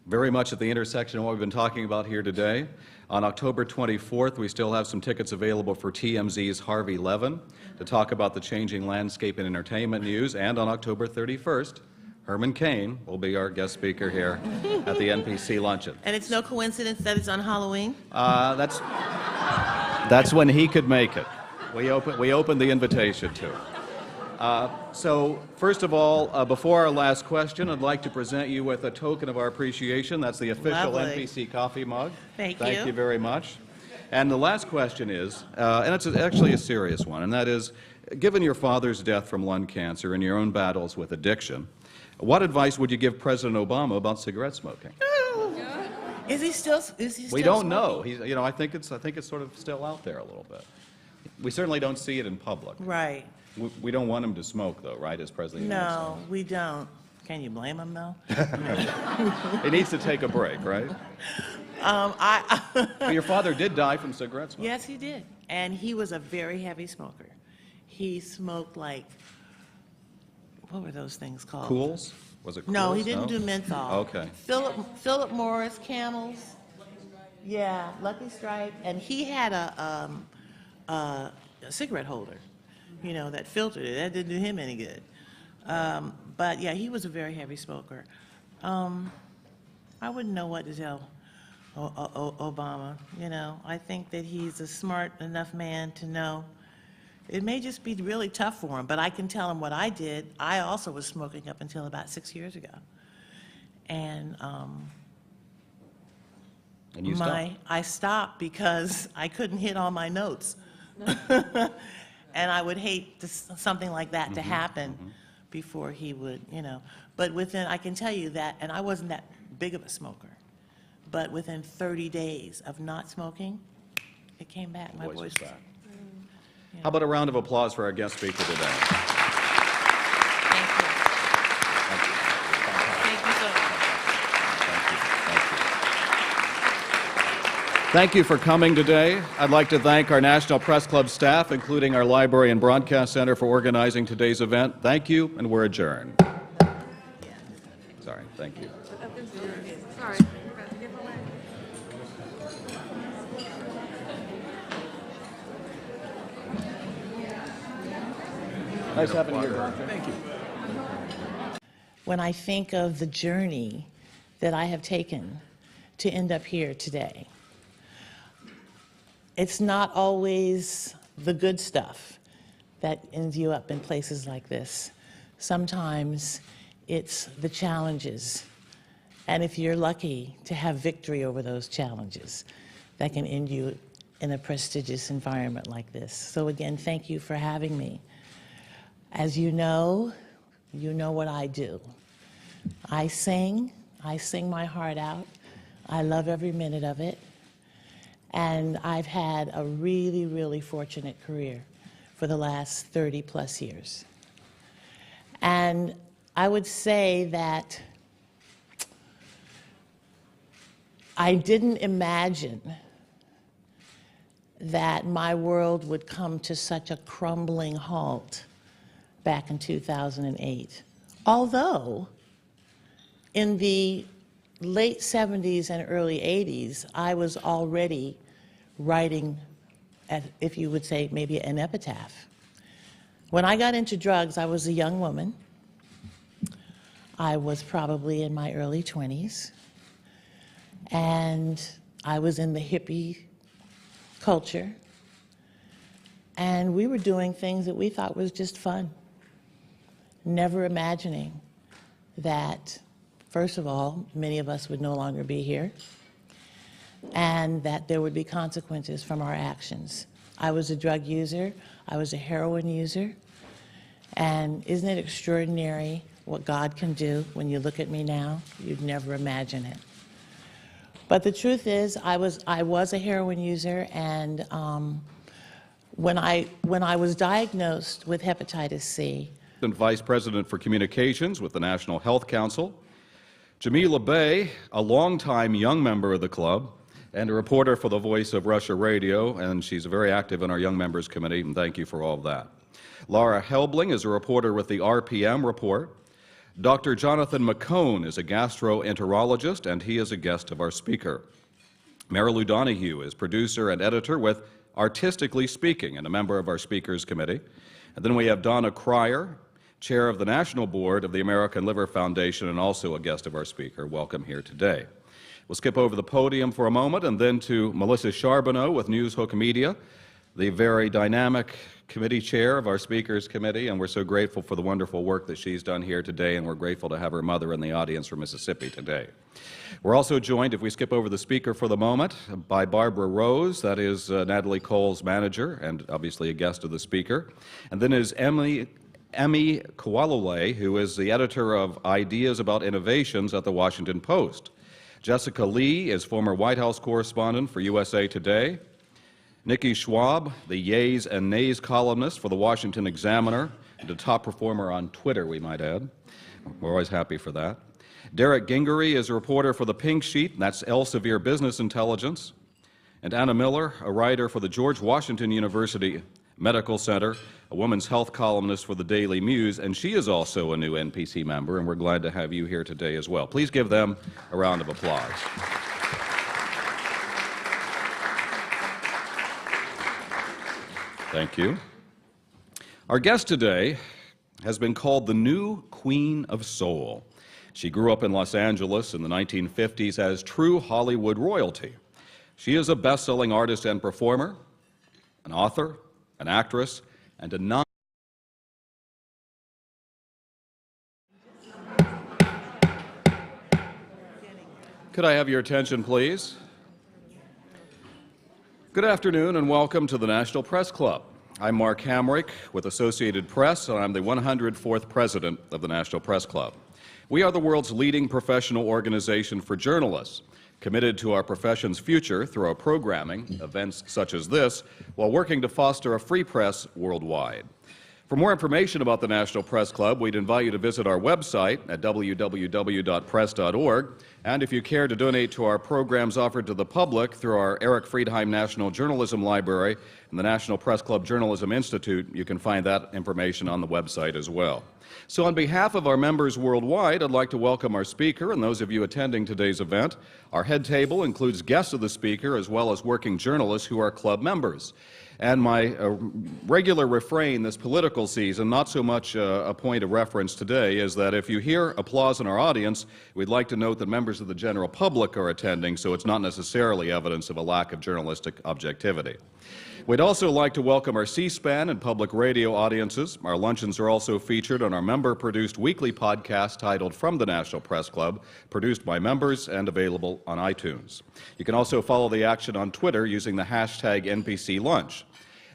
Speaker 1: very much at the intersection of what we've been talking about here today. On October 24th, we still have some tickets available for TMZ's Harvey Leavin to talk about the changing landscape in entertainment news, and on October 31st, Herman Cain will be our guest speaker here at the NPC Luncheon.
Speaker 2: And it's no coincidence that it's on Halloween?
Speaker 1: That's when he could make it. We opened the invitation to him. So first of all, before our last question, I'd like to present you with a token of our appreciation. That's the official
Speaker 2: Lovely.
Speaker 1: NPC coffee mug.
Speaker 2: Thank
Speaker 1: Thank
Speaker 2: you.
Speaker 1: you very much. And the last question is, and it's actually a serious one, and that is, Given your father's death from lung cancer and your own battles with addiction, what advice would you give President Obama about cigarette smoking?
Speaker 2: Is he still?
Speaker 1: We don't know. I think it's sort of still out there a little bit. We certainly don't see it in public.
Speaker 2: Right.
Speaker 1: We don't want him to smoke, though, right? As president. of the United
Speaker 2: No, we don't. Can you blame him though?
Speaker 1: States. He needs to take a break, right? But your father did die from cigarette smoking.
Speaker 2: Yes, he did, and he was a very heavy smoker. He smoked like, what were those things called?
Speaker 1: Cools? Was it Cools?
Speaker 2: No, he didn't do menthol.
Speaker 1: Okay.
Speaker 2: Philip Morris, Camels. Yeah, Lucky Strike, and he had a cigarette holder, that filtered it. That didn't do him any good. But yeah, he was a very heavy smoker. I wouldn't know what to tell Obama. I think that he's a smart enough man to know it may just be really tough for him, but I can tell him what I did. I also was smoking up until about 6 years ago. And
Speaker 1: you stopped?
Speaker 2: I stopped because I couldn't hit all my notes. And I would hate something like that to happen before he would, But I can tell you that, and I wasn't that big of a smoker, but within 30 days of not smoking, it came back. My voice
Speaker 1: was back. How about a round of applause for our guest speaker today?
Speaker 2: Thank you. Thank you so much.
Speaker 1: Thank you for coming today. I'd like to thank our National Press Club staff, including our Library and Broadcast Center, for organizing today's event. Thank you, and we're adjourned. Sorry, thank you.
Speaker 3: Sorry.
Speaker 1: Nice having you here.
Speaker 3: Thank you.
Speaker 2: When I think of the journey that I have taken to end up here today, it's not always the good stuff that ends you up in places like this. Sometimes it's the challenges, and if you're lucky to have victory over those challenges, that can end you in a prestigious environment like this. So again, thank you for having me. As you know what I do. I sing my heart out. I love every minute of it. And I've had a really, really fortunate career for the last 30 plus years. And I would say that I didn't imagine that my world would come to such a crumbling halt back in 2008. Although, in the late 70s and early 80s, I was already writing, if you would say, maybe an epitaph. When I got into drugs, I was a young woman. I was probably in my early 20s. And I was in the hippie culture. And we were doing things that we thought was just fun. Never imagining that, first of all, many of us would no longer be here, and that there would be consequences from our actions. I was a drug user, I was a heroin user, and isn't it extraordinary what God can do when you look at me now? You'd never imagine it. But the truth is, I was a heroin user, and when I was diagnosed with hepatitis C,
Speaker 1: and Vice President for Communications with the National Health Council, Jamila Bey, a longtime young member of the club and a reporter for the Voice of Russia Radio, and she's very active in our Young Members Committee, and thank you for all of that. Laura Helbling is a reporter with the RPM Report. Dr. Jonathan McCone is a gastroenterologist, and he is a guest of our speaker. Marilu Donahue is producer and editor with Artistically Speaking and a member of our Speakers Committee. And then we have Donna Cryer, chair of the National Board of the American Liver Foundation and also a guest of our speaker. Welcome here today. We'll skip over the podium for a moment and then to Melissa Charbonneau with Newshook Media, the very dynamic committee chair of our Speakers Committee, and we're so grateful for the wonderful work that she's done here today, and we're grateful to have her mother in the audience from Mississippi today. We're also joined, if we skip over the speaker for the moment, by Barbara Rose, that is Natalie Cole's manager and obviously a guest of the speaker, and then is Emmy Kowalole, who is the editor of Ideas About Innovations at the Washington Post. Jessica Lee is former White House correspondent for USA Today. Nikki Schwab, the Yays and Nays columnist for the Washington Examiner, and a top performer on Twitter, we might add. We're always happy for that. Derek Gingery is a reporter for the Pink Sheet, that's Elsevier Business Intelligence. And Anna Miller, a writer for the George Washington University Medical Center, a woman's health columnist for the Daily Muse, and she is also a new NPC member, and we're glad to have you here today as well. Please give them a round of applause. Thank you. Our guest today has been called the new Queen of Soul. She grew up in Los Angeles in the 1950s as true Hollywood royalty. She is a best-selling artist and performer, an author, an actress, and a non- Could I have your attention, please? Good afternoon and welcome to the National Press Club. I'm Mark Hamrick with Associated Press, and I'm the 104th president of the National Press Club. We are the world's leading professional organization for journalists, committed to our profession's future through our programming, events such as this, while working to foster a free press worldwide. For more information about the National Press Club, we'd invite you to visit our website at www.press.org, and if you care to donate to our programs offered to the public through our Eric Friedheim National Journalism Library and the National Press Club Journalism Institute, you can find that information on the website as well. So on behalf of our members worldwide, I'd like to welcome our speaker and those of you attending today's event. Our head table includes guests of the speaker as well as working journalists who are club members. And my regular refrain this political season, not so much a point of reference today, is that if you hear applause in our audience, we'd like to note that members of the general public are attending, so it's not necessarily evidence of a lack of journalistic objectivity. We'd also like to welcome our C-SPAN and public radio audiences. Our luncheons are also featured on our member-produced weekly podcast titled From the National Press Club, produced by members and available on iTunes. You can also follow the action on Twitter using the hashtag NPCLunch.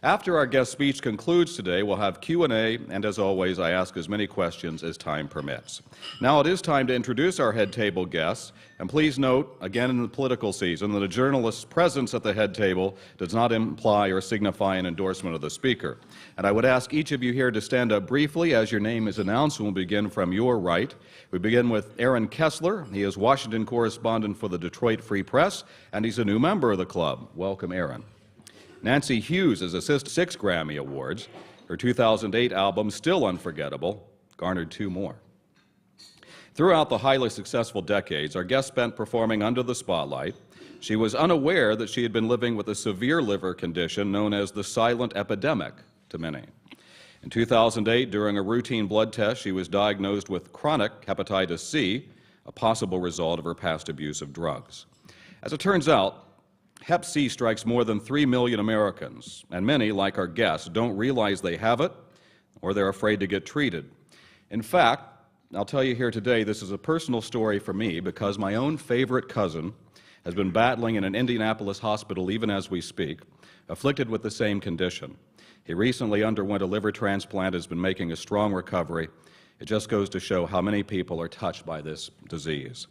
Speaker 1: After our guest speech concludes today, we'll have Q&A, and as always, I ask as many questions as time permits. Now it is time to introduce our head table guests, and please note, again in the political season, that a journalist's presence at the head table does not imply or signify an endorsement of the speaker. And I would ask each of you here to stand up briefly as your name is announced, and we'll begin from your right. We begin with Aaron Kessler. He is Washington correspondent for the Detroit Free Press, and he's a new member of the club. Welcome, Aaron. Nancy Hughes has assisted 6 Grammy Awards. Her 2008 album, Still Unforgettable, garnered 2 more. Throughout the highly successful decades, our guest spent performing under the spotlight. She was unaware that she had been living with a severe liver condition known as the silent epidemic to many. In 2008, during a routine blood test, she was diagnosed with chronic hepatitis C, a possible result of her past abuse of drugs. As it turns out, Hep C strikes more than 3 million Americans, and many, like our guests, don't realize they have it or they're afraid to get treated. In fact, I'll tell you here today, this is a personal story for me because my own favorite cousin has been battling in an Indianapolis hospital even as we speak, afflicted with the same condition. He recently underwent a liver transplant, has been making a strong recovery. It just goes to show how many people are touched by this disease.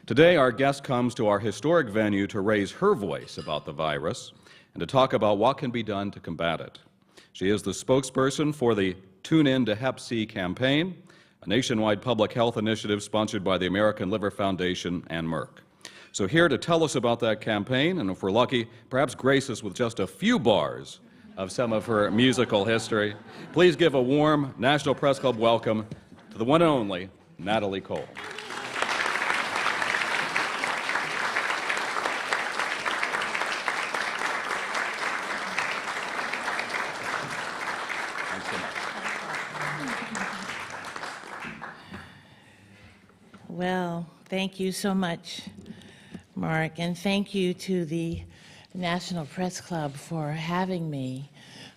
Speaker 1: Today, our guest comes to our historic venue to raise her voice about the virus and to talk about what can be done to combat it. She is the spokesperson for the Tune In to Hep C campaign, a nationwide public health initiative sponsored by the American Liver Foundation and Merck. So here to tell us about that campaign, and if we're lucky, perhaps grace us with just a few bars of some of her musical history, please give a warm National Press Club welcome to the one and only Natalie Cole.
Speaker 2: Well, thank you so much, Mark, and thank you to the National Press Club for having me.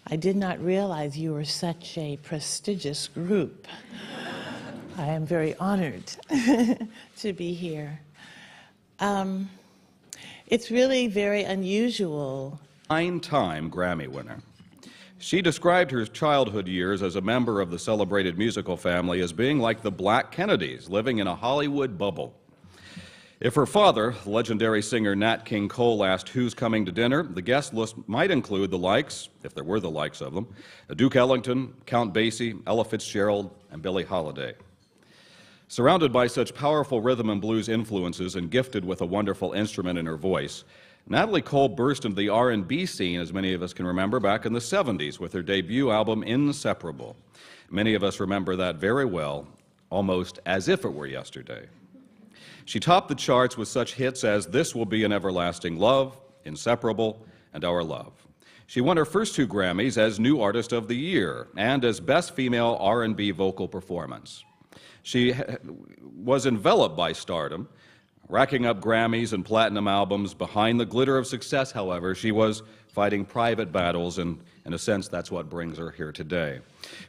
Speaker 2: I did not realize you were such a prestigious group. I am very honored to be here. It's really very unusual.
Speaker 1: 9-time Grammy winner. She described her childhood years as a member of the celebrated musical family as being like the Black Kennedys, living in a Hollywood bubble. If her father, legendary singer Nat King Cole, asked who's coming to dinner, the guest list might include the likes, if there were the likes of them, Duke Ellington, Count Basie, Ella Fitzgerald, and Billie Holiday. Surrounded by such powerful rhythm and blues influences and gifted with a wonderful instrument in her voice, Natalie Cole burst into the R&B scene, as many of us can remember, back in the 70s with her debut album, Inseparable. Many of us remember that very well, almost as if it were yesterday. She topped the charts with such hits as This Will Be an Everlasting Love, Inseparable, and Our Love. She won her first 2 Grammys as New Artist of the Year and as Best Female R&B Vocal Performance. She was enveloped by stardom, racking up Grammys and platinum albums. Behind the glitter of success, however, she was fighting private battles, and in a sense, that's what brings her here today.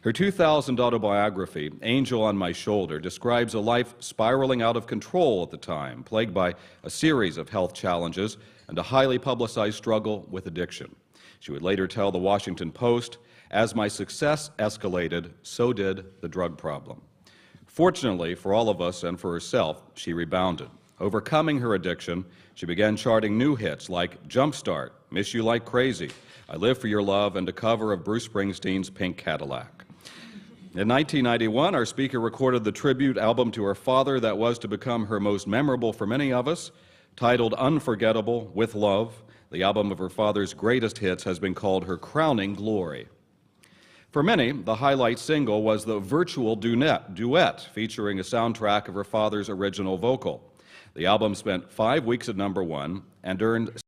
Speaker 1: Her 2000 autobiography, Angel on My Shoulder, describes a life spiraling out of control at the time, plagued by a series of health challenges and a highly publicized struggle with addiction. She would later tell the Washington Post, "As my success escalated, so did the drug problem." Fortunately for all of us and for herself, she rebounded. Overcoming her addiction, she began charting new hits like Jumpstart, Miss You Like Crazy, I Live for Your Love, and a cover of Bruce Springsteen's Pink Cadillac. In 1991, our speaker recorded the tribute album to her father that was to become her most memorable for many of us. Titled Unforgettable, With Love, the album of her father's greatest hits has been called her crowning glory. For many, the highlight single was the virtual duet featuring a soundtrack of her father's original vocal. The album spent 5 weeks at #1 and earned